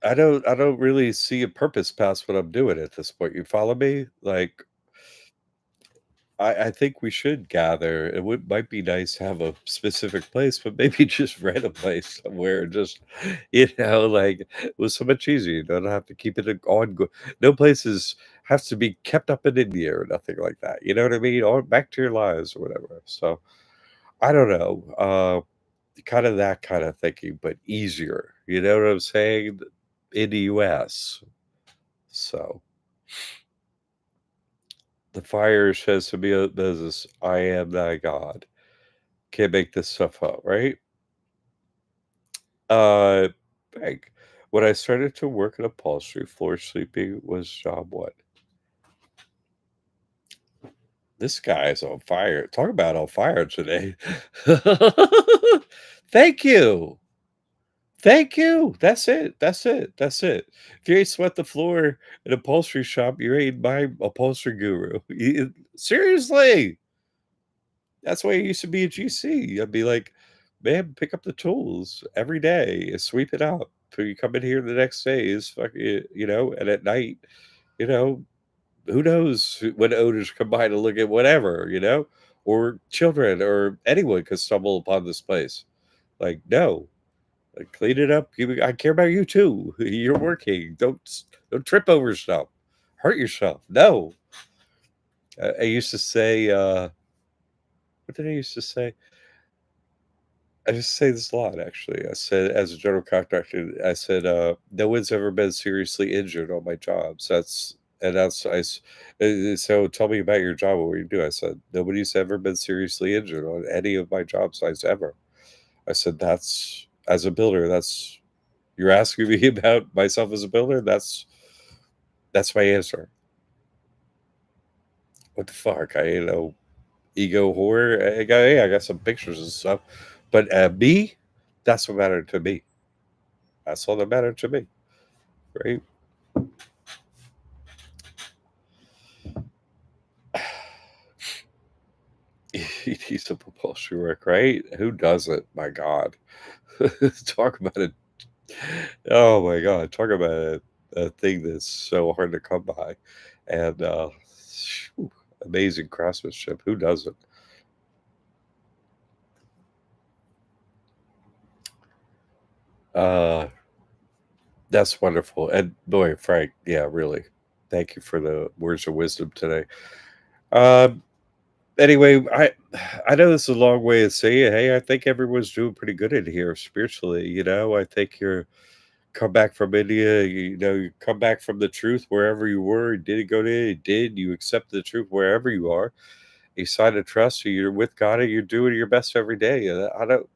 Speaker 1: I don't really see a purpose past what I'm doing at this point. You follow me? Like I think we should gather. Might be nice to have a specific place, but maybe just rent a place somewhere. Just like it was so much easier. You don't have to keep it on. No places has to be kept up in India or nothing like that. You know what I mean? Or back to your lives or whatever. So I don't know. Kind of that kind of thinking, but easier. You know what I'm saying? In the US. So the fire says to me, there's this I am thy God. Can't make this stuff up, right? Uh like when I started to work in upholstery, floor sleeping was job one. This guy is on fire. Talk about on fire today. Thank you. Thank you. That's it. That's it. That's it. If you ain't swept the floor in an upholstery shop, you ain't my upholstery guru. Seriously. That's why I used to be a GC. I'd be like, man, pick up the tools every day and sweep it up. So you come in here the next day is fucking, and at night, you know, who knows when odors come by to look at whatever, or children or anyone could stumble upon this place. Like, no, like, clean it up. I care about you too. You're working. Don't trip over stuff. Hurt yourself. No. I used to say, what did I used to say? I just say this a lot, actually. I said, as a general contractor, I said, "No one's ever been seriously injured on my jobs." So tell me about your job. What do you do? I said, "Nobody's ever been seriously injured on any of my job sites ever." I said, "That's as a builder. That's you're asking me about myself as a builder. That's my answer. What the fuck? Ego whore. I got some pictures and stuff, but me, that's what mattered to me. That's all that mattered to me, right? He's a propulsion work, right? Who doesn't? My God, talk about it. Oh my God, talk about a thing that's so hard to come by, and phew, amazing craftsmanship. Who doesn't? Uh, that's wonderful. And boy, Frank, yeah, really, thank you for the words of wisdom today. Um, anyway, I know this is a long way of saying, hey, I think everyone's doing pretty good in here spiritually. I think you're come back from India, you come back from the truth wherever you were. You didn't go to it, you did. You accept the truth wherever you are. You sign a trust, so you're with God, and you're doing your best every day. And I don't.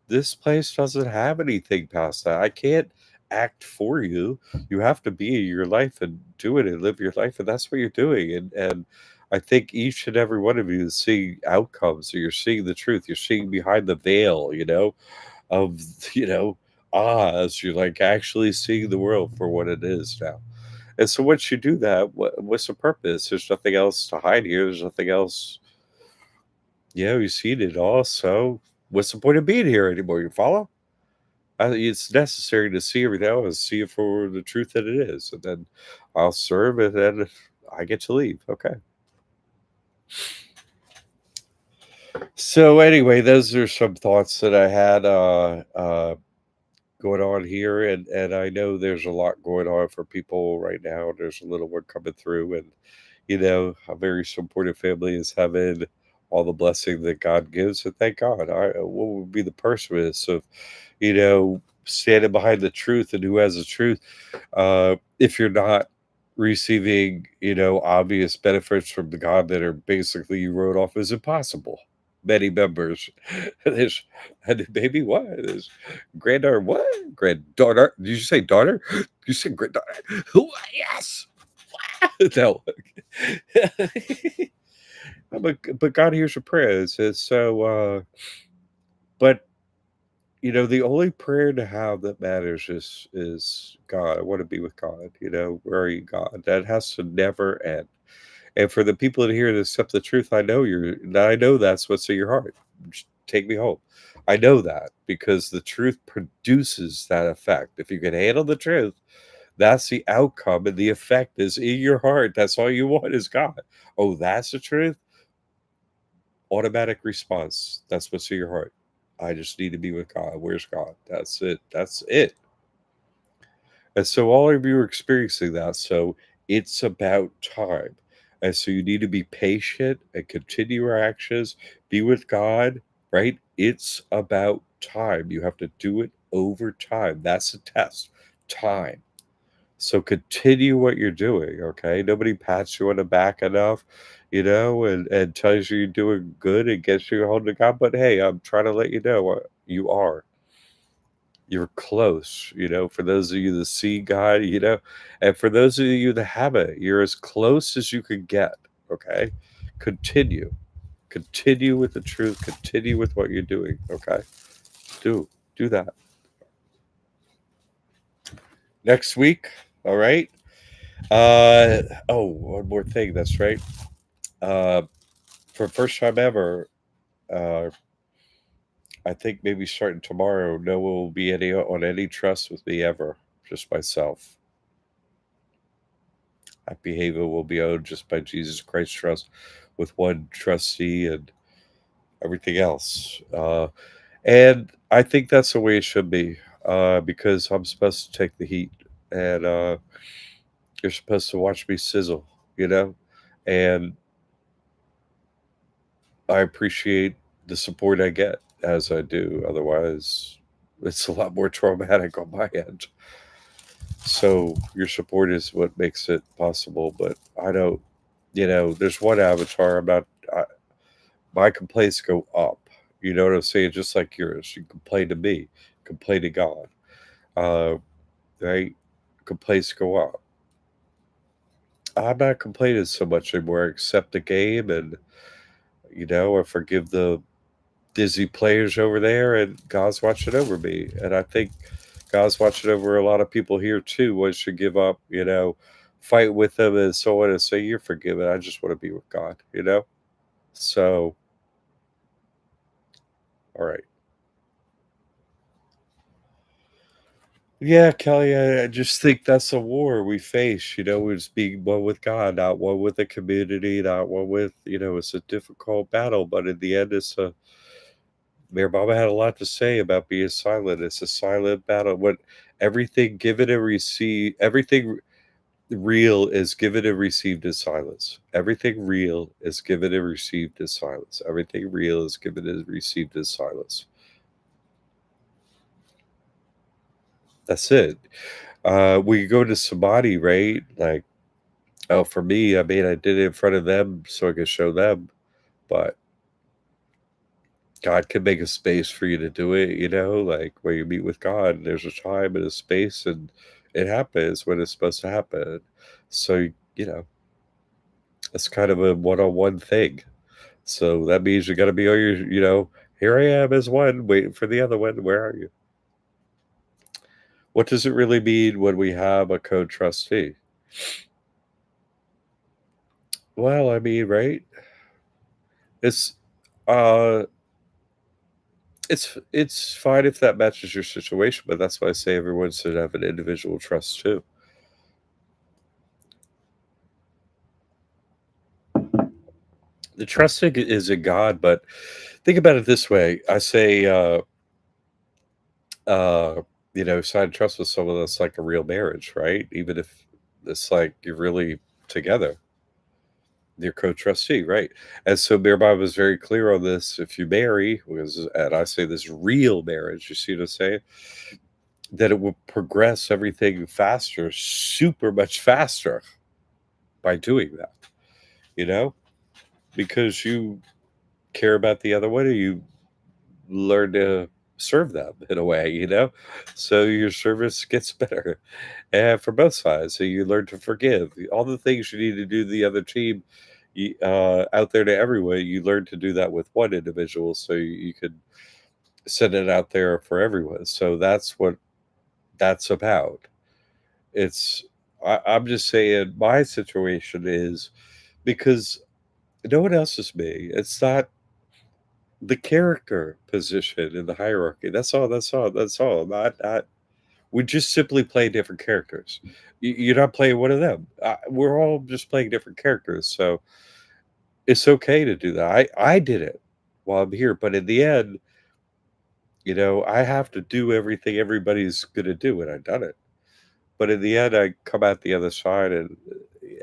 Speaker 1: This place doesn't have anything past that. I can't act for you. You have to be in your life and do it and live your life, and that's what you're doing. And I think each and every one of you is seeing outcomes. So you're seeing the truth. You're seeing behind the veil. Of Oz. You're like actually seeing the world for what it is now. And so once you do that, what's the purpose? There's nothing else to hide here. There's nothing else. You've seen it all. So what's the point of being here anymore? You follow? It's necessary to see everything else, see it for the truth that it is, and then I'll serve, and then I get to leave. Okay. So anyway, those are some thoughts that I had. Going on here, and I know there's a lot going on for people right now. There's a little one coming through, and a very supportive family is having all the blessing that God gives, and thank God. What would be the purpose of standing behind the truth, and who has the truth, if you're not receiving obvious benefits from the God that are basically you wrote off as impossible. Many members, there's and maybe what is granddaughter? What granddaughter? Did you say daughter? You said granddaughter? Yes. No. But God hears your prayers. And so, but the only prayer to have that matters is God. I want to be with God. Where are you, God? That has to never end. And for the people in here that accept the truth, I know that's what's in your heart. Just take me home. I know that because the truth produces that effect. If you can handle the truth, that's the outcome, and the effect is in your heart. That's all you want is God. Oh, that's the truth. Automatic response. That's what's in your heart. I just need to be with God. Where's God? That's it. That's it. And so all of you are experiencing that. So it's about time. And so you need to be patient and continue your actions, be with God, right? It's about time. You have to do it over time. That's the test. Time. So continue what you're doing, okay? Nobody pats you on the back enough, and tells you you're doing good and gets you home to God. But hey, I'm trying to let you know you are. You're close, for those of you that see God, and for those of you that haven't, you're as close as you can get, okay? Continue. Continue with the truth. Continue with what you're doing, okay? Do. Do that. Next week, all right? One more thing, that's right. Uh, for first time ever, uh, I think maybe starting tomorrow, no one will be on any trust with me ever, just myself. Happy Haven will be owned just by Jesus Christ Trust with one trustee and everything else. And I think that's the way it should be because I'm supposed to take the heat and you're supposed to watch me sizzle, you know? And I appreciate the support I get. as I do. Otherwise, it's a lot more traumatic on my end. So your support is what makes it possible. But I don't, there's one avatar. I'm not. My complaints go up. You know what I'm saying? Just like yours. You complain to me, complain to God. Uh, right? Complaints go up. I'm not complaining so much anymore. I accept the game, and I forgive the Disney players over there, and God's watching over me. And I think God's watching over a lot of people here too. Once you give up, fight with them and so on, and say you're forgiven. I just want to be with God. So, all right. Yeah, Kelly, I just think that's a war we face. It's being one with God, not one with the community, not one with, it's a difficult battle, but in the end, Mayor Baba had a lot to say about being silent. It's a silent battle. What everything given and received, everything real is given and received as silence. Everything real is given and received as silence. Everything real is given and received as silence. That's it. We go to samadhi, right? Like, oh, for me, I mean, I did it in front of them so I could show them, but God can make a space for you to do it, like where you meet with God, there's a time and a space, and it happens when it's supposed to happen. So, it's kind of a one-on-one thing. So that means you got to be on your, here I am as one, waiting for the other one. Where are you? What does it really mean when we have a co-trustee? Well, I mean, right? It's, uh, it's fine if that matches your situation, but that's why I say everyone should have an individual trust too. The trusting is in God, but think about it this way. I say, uh, sign trust with someone that's like a real marriage, right? Even if it's like you're really together, you're co-trustee, right? And so Mirbai was very clear on this. If you marry, and I say this real marriage, you see what I'm saying? That it will progress everything faster, super much faster by doing that, you know, because you care about the other one, or you learn to serve them in a way, so your service gets better, and for both sides. So you learn to forgive all the things you need to do the other team, out there to everyone. You learn to do that with one individual, so you could send it out there for everyone. So that's what that's about. It's I'm just saying my situation is because no one else is me. It's not the character position in the hierarchy. That's all. That's all. That's all. Not. We just simply play different characters. You're not playing one of them. We're all just playing different characters. So it's okay to do that. I did it while I'm here, but in the end, I have to do everything everybody's gonna do, and I've done it. But in the end, I come out the other side, and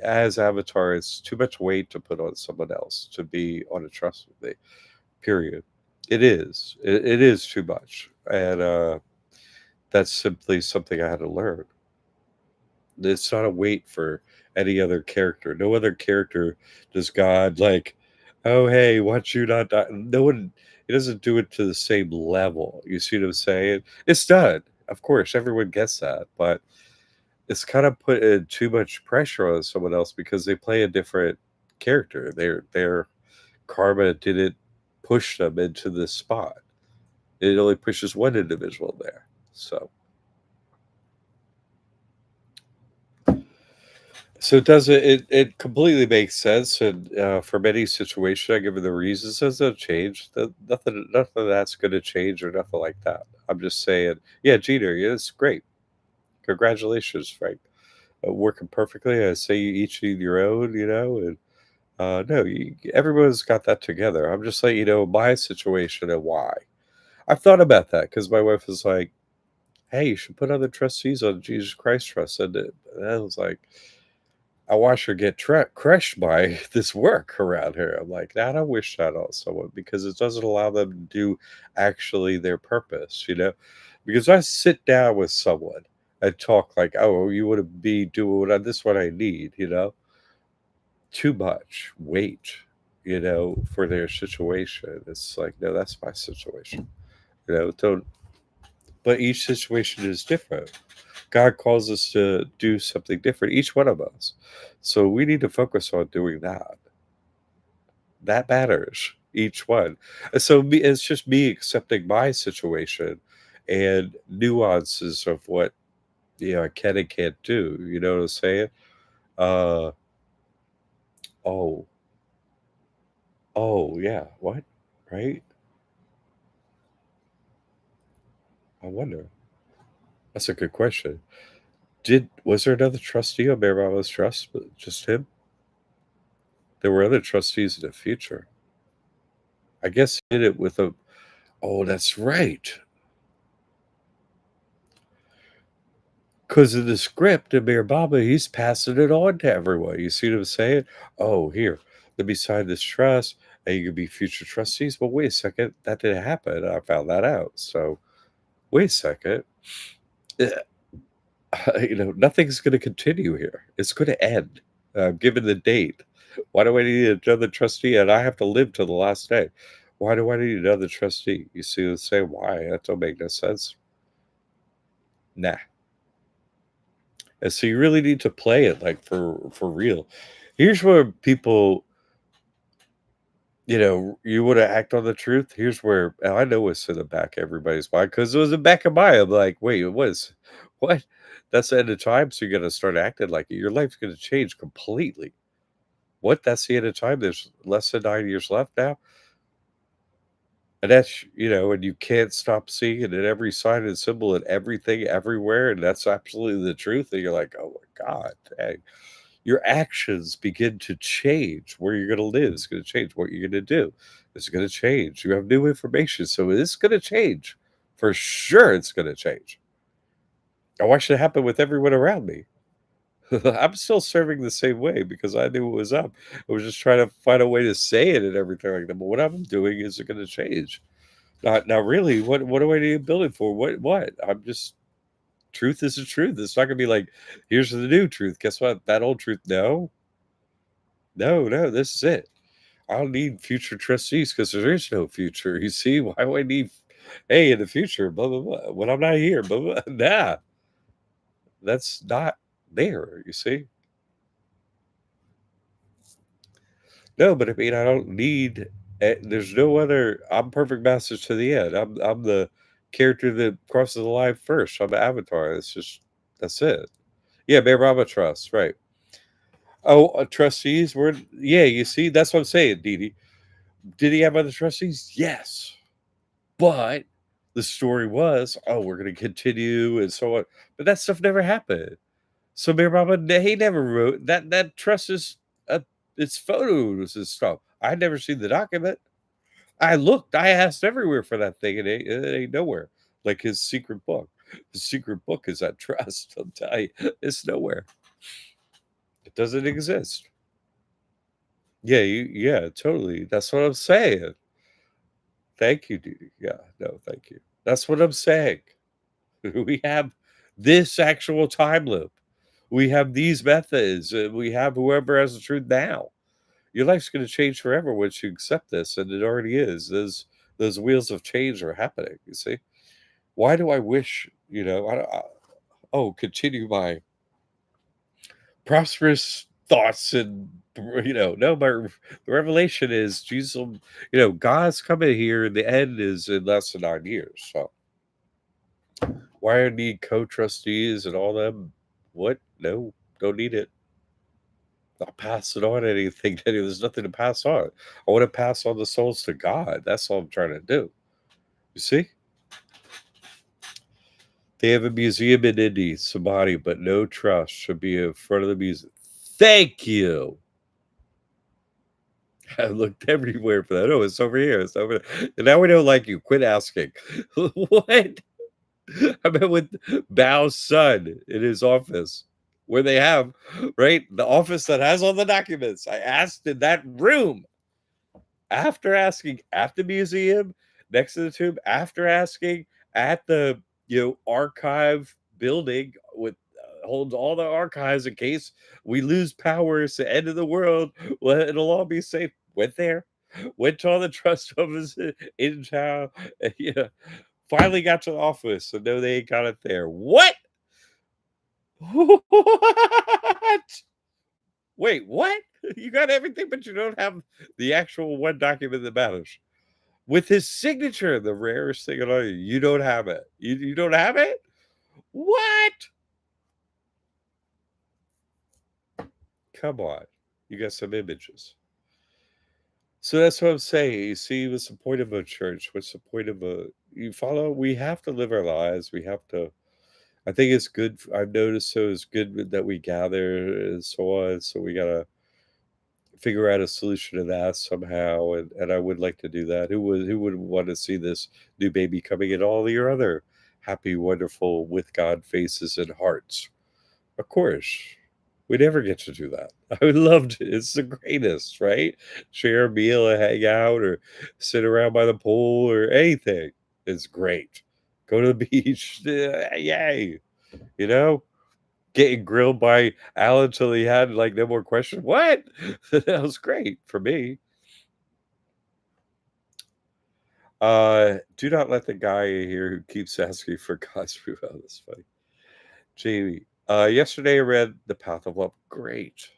Speaker 1: as Avatar, it's too much weight to put on someone else to be on a trust with me. Period. It is. It is too much, and that's simply something I had to learn. It's not a weight for any other character. No other character does God like, oh hey, watch you not die. No one, he doesn't do it to the same level. You see what I'm saying? It's done. Of course, everyone gets that, but it's kind of put too much pressure on someone else because they play a different character. Their karma didn't push them into this spot. It only pushes one individual there. So it doesn't it completely makes sense, and for many situations, I give it the reasons doesn't change. Nothing of that's going to change or nothing like that. I'm just saying, yeah, Jeter, yeah, it's great. Congratulations, Frank. Working perfectly. I say you each need your own, and no, everyone's got that together. I'm just letting you know my situation and why. I've thought about that because my wife was like, "Hey, you should put other trustees on Jesus Christ Trust," and I was like, I watch her get crushed by this work around her. I'm like, "I don't wish that on someone because it doesn't allow them to do actually their purpose," you know? Because I sit down with someone and talk like, "Oh, you wanna be doing what I this is what I need," you know? Too much weight, you know, for their situation. It's like, "No, that's my situation." You know, don't but each situation is different. God calls us to do something different, each one of us. So we need to focus on doing that. That matters, each one. And so it's just me accepting my situation and nuances of what I can and can't do. You know what I'm saying? Uh oh, oh yeah, what? Right? I wonder. That's a good question. Was there another trustee on Bear Mama's Trust? But just him? There were other trustees in the future. I guess he did it with a oh, that's right. Because of the script in Bear Baba, he's passing it on to everyone. You see what I'm saying? "Oh, here, let me sign this trust, and you can be future trustees." But wait a second, that didn't happen. I found that out. So wait a second. Eh, nothing's gonna continue here. It's gonna end, given the date. Why do I need another trustee? And I have to live till the last day. Why do I need another trustee? You see what I'm saying? Why? That don't make no sense. Nah. And so you really need to play it like for real. Here's where people, you want to act on the truth. Here's where and I know it's in the back of everybody's mind because it was in the back of mine. I'm like, wait, it was what? That's the end of time. So you're gonna start acting like it. Your life's gonna change completely. What? That's the end of time. There's less than 9 years left now. And that's, and you can't stop seeing it in every sign and symbol and everything everywhere. And that's absolutely the truth. And you're like, oh my God, dang. Your actions begin to change where you're going to live. It's going to change what you're going to do. It's going to change. You have new information. So it's going to change. For sure, it's going to change. I watched it happen with everyone around me. I'm still serving the same way because I knew what was up. I was just trying to find a way to say it and everything like that. But what I'm doing isn't going to change. Not really. What do I need a building for? What? I'm just truth is the truth. It's not gonna be like, here's the new truth. Guess what? That old truth. No, no, this is it. I don't need future trustees because there is no future. You see, why do I need hey in the future? Blah blah blah. When I'm not here, blah blah. Nah, that's not there. You see? No, but I mean, I don't need. There's no other. I'm perfect masters to the end. I'm the character that crosses the line first. I'm the avatar. It's just that's it. Yeah, Bear Brahma Trust, right. Oh, trustees were yeah, you see, that's what I'm saying, Dee. Did he have other trustees? Yes. But the story was, oh, we're gonna continue and so on. But that stuff never happened. So Bear Brahma, he never wrote that trust is it's photos and stuff. I'd never seen the document. I looked, I asked everywhere for that thing, and it ain't nowhere. Like his secret book. His secret book is that trust. I'll tell you, it's nowhere. It doesn't exist. Yeah, yeah, totally. That's what I'm saying. Thank you, dude. Yeah, no, thank you. That's what I'm saying. We have this actual time loop. We have these methods. We have whoever has the truth now. Your life's going to change forever once you accept this, and it already is. Those wheels of change are happening. You see, why do I wish? Continue my prosperous thoughts and no the revelation is Jesus God's coming here and the end is in less than 9 years. So why I need co-trustees and all them? What? No, don't need it. Not passing on anything. There's nothing to pass on. I want to pass on the souls to God. That's all I'm trying to do. You see, they have a museum in Indy, Samadhi, but no trust should be in front of the museum. Thank you. I looked everywhere for that. Oh, it's over here. It's over there. And now we don't like you. Quit asking. What? I met with Bao's son in his office. where they have, right, the office that has all the documents. I asked in that room after asking at the museum next to the tomb, after asking at the archive building with holds all the archives in case we lose power, it's the end of the world. Well, it'll all be safe. Went there, went to all the trust offices in town. Yeah, finally got to the office. So no, they ain't got it there. What? What? Wait, what? You got everything, but you don't have the actual one document that matters. With his signature, the rarest thing on earth. You don't have it. You don't have it? What? Come on. You got some images. So that's what I'm saying. You see, what's the point of a church? What's the point of a you follow? We have to live our lives. We have to. I think it's good. I've noticed so it's good that we gather and so on. So we gotta figure out a solution to that somehow. And I would like to do that. Who would want to see this new baby coming in all your other happy, wonderful with God faces and hearts? Of course. We never get to do that. I would love to. It's the greatest, right? Share a meal and hang out or sit around by the pool or anything. It's great. Go to the beach. Yay. You know? Getting grilled by Alan till he had like no more questions. What? That was great for me. Do not let the guy here who keeps asking for God's proof. Oh, that's funny. Jamie. Yesterday I read The Path of Love. Great.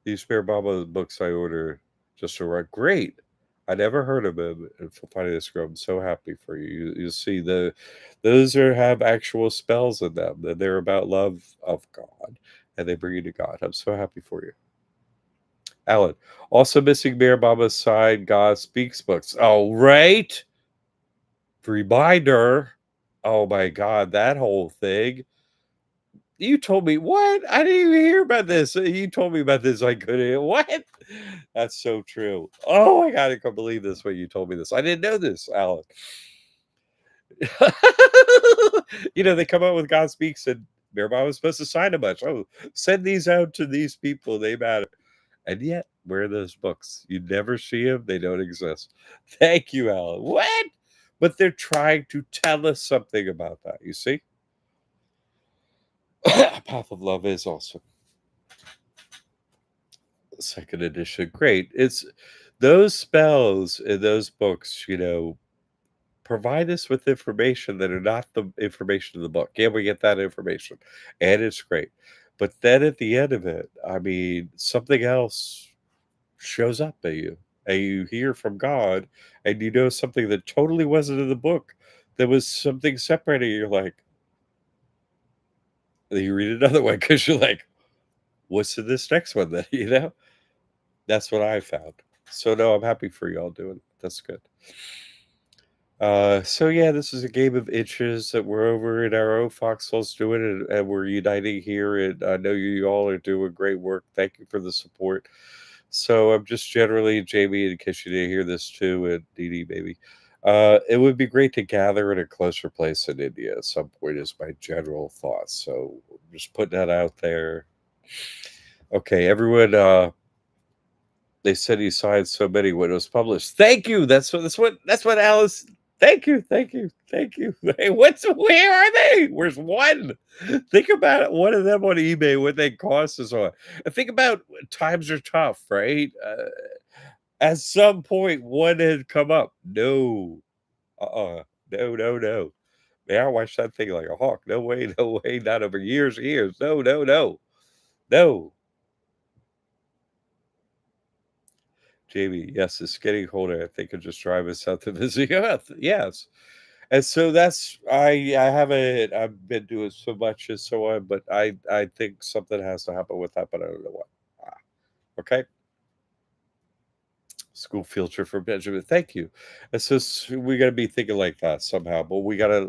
Speaker 1: These Spare Baba books I ordered just to write. Great. I never heard of him. And for finding this girl, I'm so happy for you. You see those have actual spells in them. That they're about love of God, and they bring you to God. I'm so happy for you. Alan, also missing Bear Baba's side God Speaks books. Oh, right. Reminder. Oh my God, that whole thing. You told me what? I didn't even hear about this. You told me about this. I couldn't. What? That's so true. Oh my God, I can't believe this when you told me this. I didn't know this, Alan. They come out with God Speaks and Bear Baba was supposed to sign a bunch. Oh, send these out to these people. They matter. And yet, where are those books? You never see them. They don't exist. Thank you, Alan. What? But they're trying to tell us something about that. You see? Path of Love is awesome. Second edition. Great. It's those spells in those books, provide us with information that are not the information of the book. Yeah, we get that information. And it's great. But then at the end of it, I mean, something else shows up at you. And you hear from God, and you know something that totally wasn't in the book. There was something separating. You're like, then you read another one because you're like, what's in this next one then? That's what I found. So no, I'm happy for y'all doing it. That's good. So yeah, this is a game of inches that we're over in our own foxholes doing it, and we're uniting here. And I know you all are doing great work. Thank you for the support. So I'm just generally, Jamie, in case you didn't hear this too, and Dee Dee, maybe. It would be great to gather in a closer place in India at some point, is my general thoughts. So just putting that out there. Okay, everyone. They said he signed so many when it was published. Thank you. That's what Alice. Thank you. Thank you. Thank you. Hey, where are they? Where's one? Think about it. One of them on eBay, what they cost us on. And think about times are tough, right? At some point, one had come up. No. No, no, no. Man, I watched that thing like a hawk. No way, no way. Not over years and years. No, no, no. No. Jamie, yes, it's getting colder. I think it'll just drive us out to visit Earth. Yes. And so I haven't I've been doing so much and so on, but I think something has to happen with that, but I don't know what. Ah, okay. School field trip for Benjamin. Thank you. And so we gotta be thinking like that somehow, but we gotta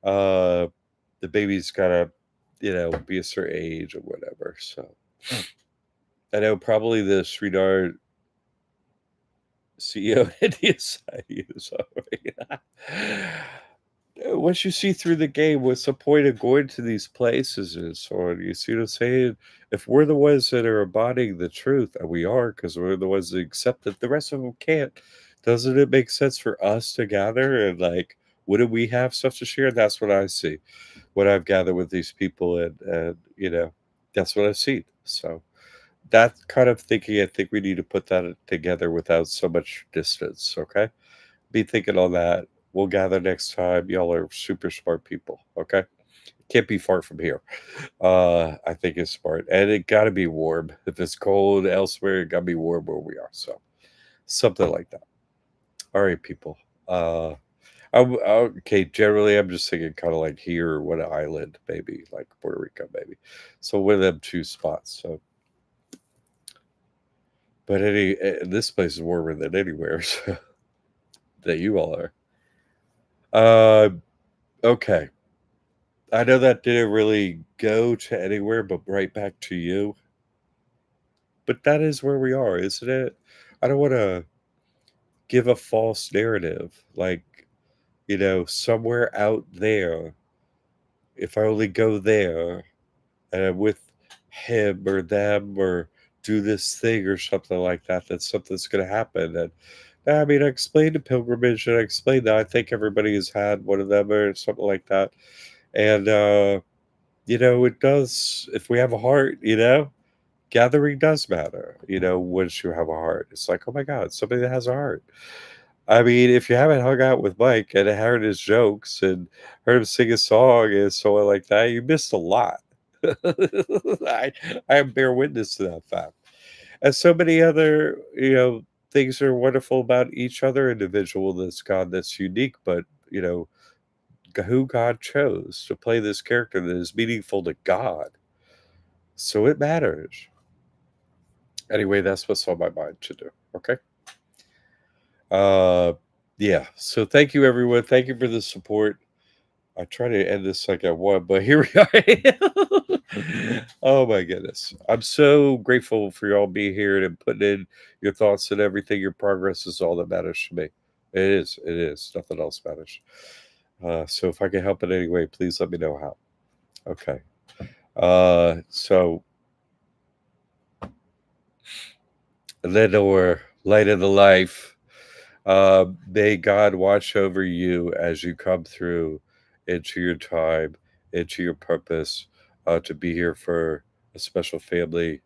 Speaker 1: uh the baby's gotta, be a certain age or whatever. So I know probably the Sridhar CEO of India side is already. What you see through the game, what's the point of going to these places and so on? You see what I'm saying? If we're the ones that are embodying the truth, and we are, because we're the ones that accept it, the rest of them can't. Doesn't it make sense for us to gather and like, wouldn't we have stuff to share? That's what I see. What I've gathered with these people, and that's what I've seen. So that kind of thinking, I think we need to put that together without so much distance. Okay, be thinking on that. We'll gather next time. Y'all are super smart people. Okay, can't be far from here. I think it's smart, and it got to be warm. If it's cold elsewhere, it got to be warm where we are. So something like that. All right, people. Okay. Generally, I'm just thinking kind of like here, what island, maybe like Puerto Rico, maybe. So one of them two spots. So, but this place is warmer than anywhere so, that you all are. Uh, okay. I know that didn't really go to anywhere, but right back to you. But that is where we are, isn't it? I don't want to give a false narrative. Like, somewhere out there, if I only go there and I'm with him or them or do this thing or something like that, that something's going to happen. And I mean, I explained the pilgrimage and I explained that. I think everybody has had one of them or something like that. And, it does, if we have a heart, gathering does matter, once you have a heart. It's like, oh my God, somebody that has a heart. I mean, if you haven't hung out with Mike and heard his jokes and heard him sing a song and so on like that, you missed a lot. I, I am bear witness to that fact. And so many other, things are wonderful about each other individual that's God that's unique, but, who God chose to play this character that is meaningful to God. So it matters. Anyway, that's what's on my mind to do. Okay. Uh, yeah. So thank you, everyone. Thank you for the support. I try to end this like I want, but here we are. Oh my goodness. I'm so grateful for y'all being here and putting in your thoughts and everything. Your progress is all that matters to me. It is. It is. Nothing else matters. So if I can help in any way, please let me know how. Okay. So Lenore, light of the life. May God watch over you as you come through into your time, into your purpose, to be here for a special family.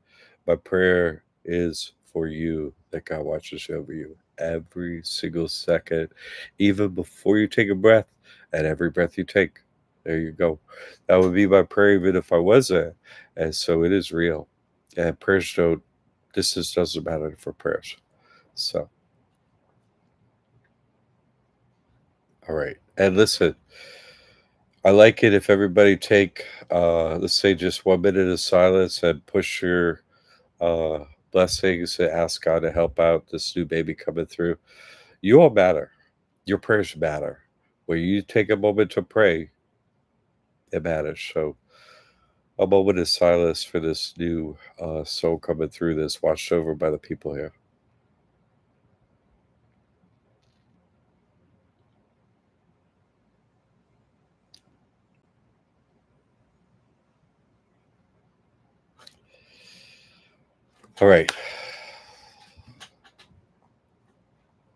Speaker 1: My prayer is for you that God watches over you every single second, even before you take a breath, and every breath you take. There you go. That would be my prayer, even if I wasn't. And so it is real. And prayers don't, distance doesn't matter for prayers. So. All right. And listen, I like it if everybody take let's say just 1 minute of silence and push your uh blessings and ask God to help out this new baby coming through. You all matter. Your prayers matter. When you take a moment to pray, it matters. So a moment of silence for this new soul coming through this, watched over by the people here. All right.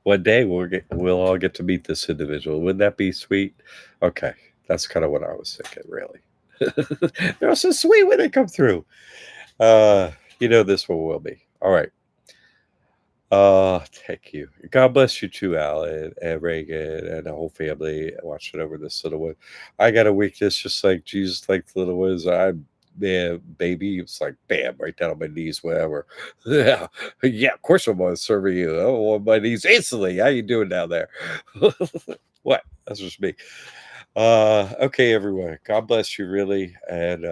Speaker 1: One day we'll all get to meet this individual. Wouldn't that be sweet? Okay, that's kind of what I was thinking. Really, they're so sweet when they come through. Uh, this one will be all right. Thank you. God bless you too, Al and Reagan and the whole family watching over this little one. I got a weakness just like Jesus, like the little ones. I'm man, baby. It's like bam, right down on my knees, whatever. Yeah, yeah. Of course, I'm gonna serve you. Oh, on my knees instantly. How you doing down there? What? That's just me. Okay, everyone. God bless you, really. And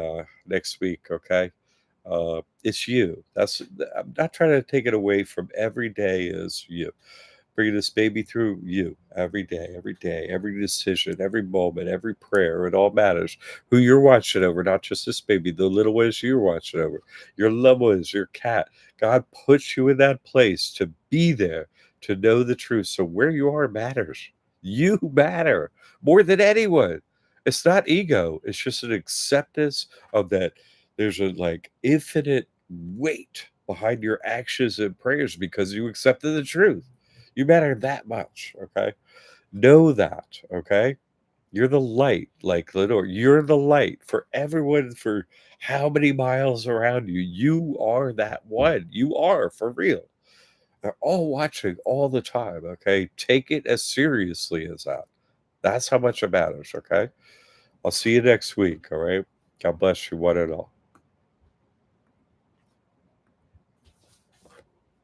Speaker 1: next week, okay. It's you. I'm not trying to take it away from every day is you. Bringing this baby through you every day, every decision, every moment, every prayer. It all matters. Who you're watching over, not just this baby, the little ones you're watching over, your loved ones, your cat. God puts you in that place to be there, to know the truth. So where you are matters. You matter more than anyone. It's not ego. It's just an acceptance of that there's a like infinite weight behind your actions and prayers because you accepted the truth. You matter that much. Okay. Know that. Okay. You're the light, like Lenore. You're the light for everyone for how many miles around you. You are that one. You are for real. They're all watching all the time. Okay. Take it as seriously as that. That's how much it matters. Okay. I'll see you next week. All right. God bless you, one and all.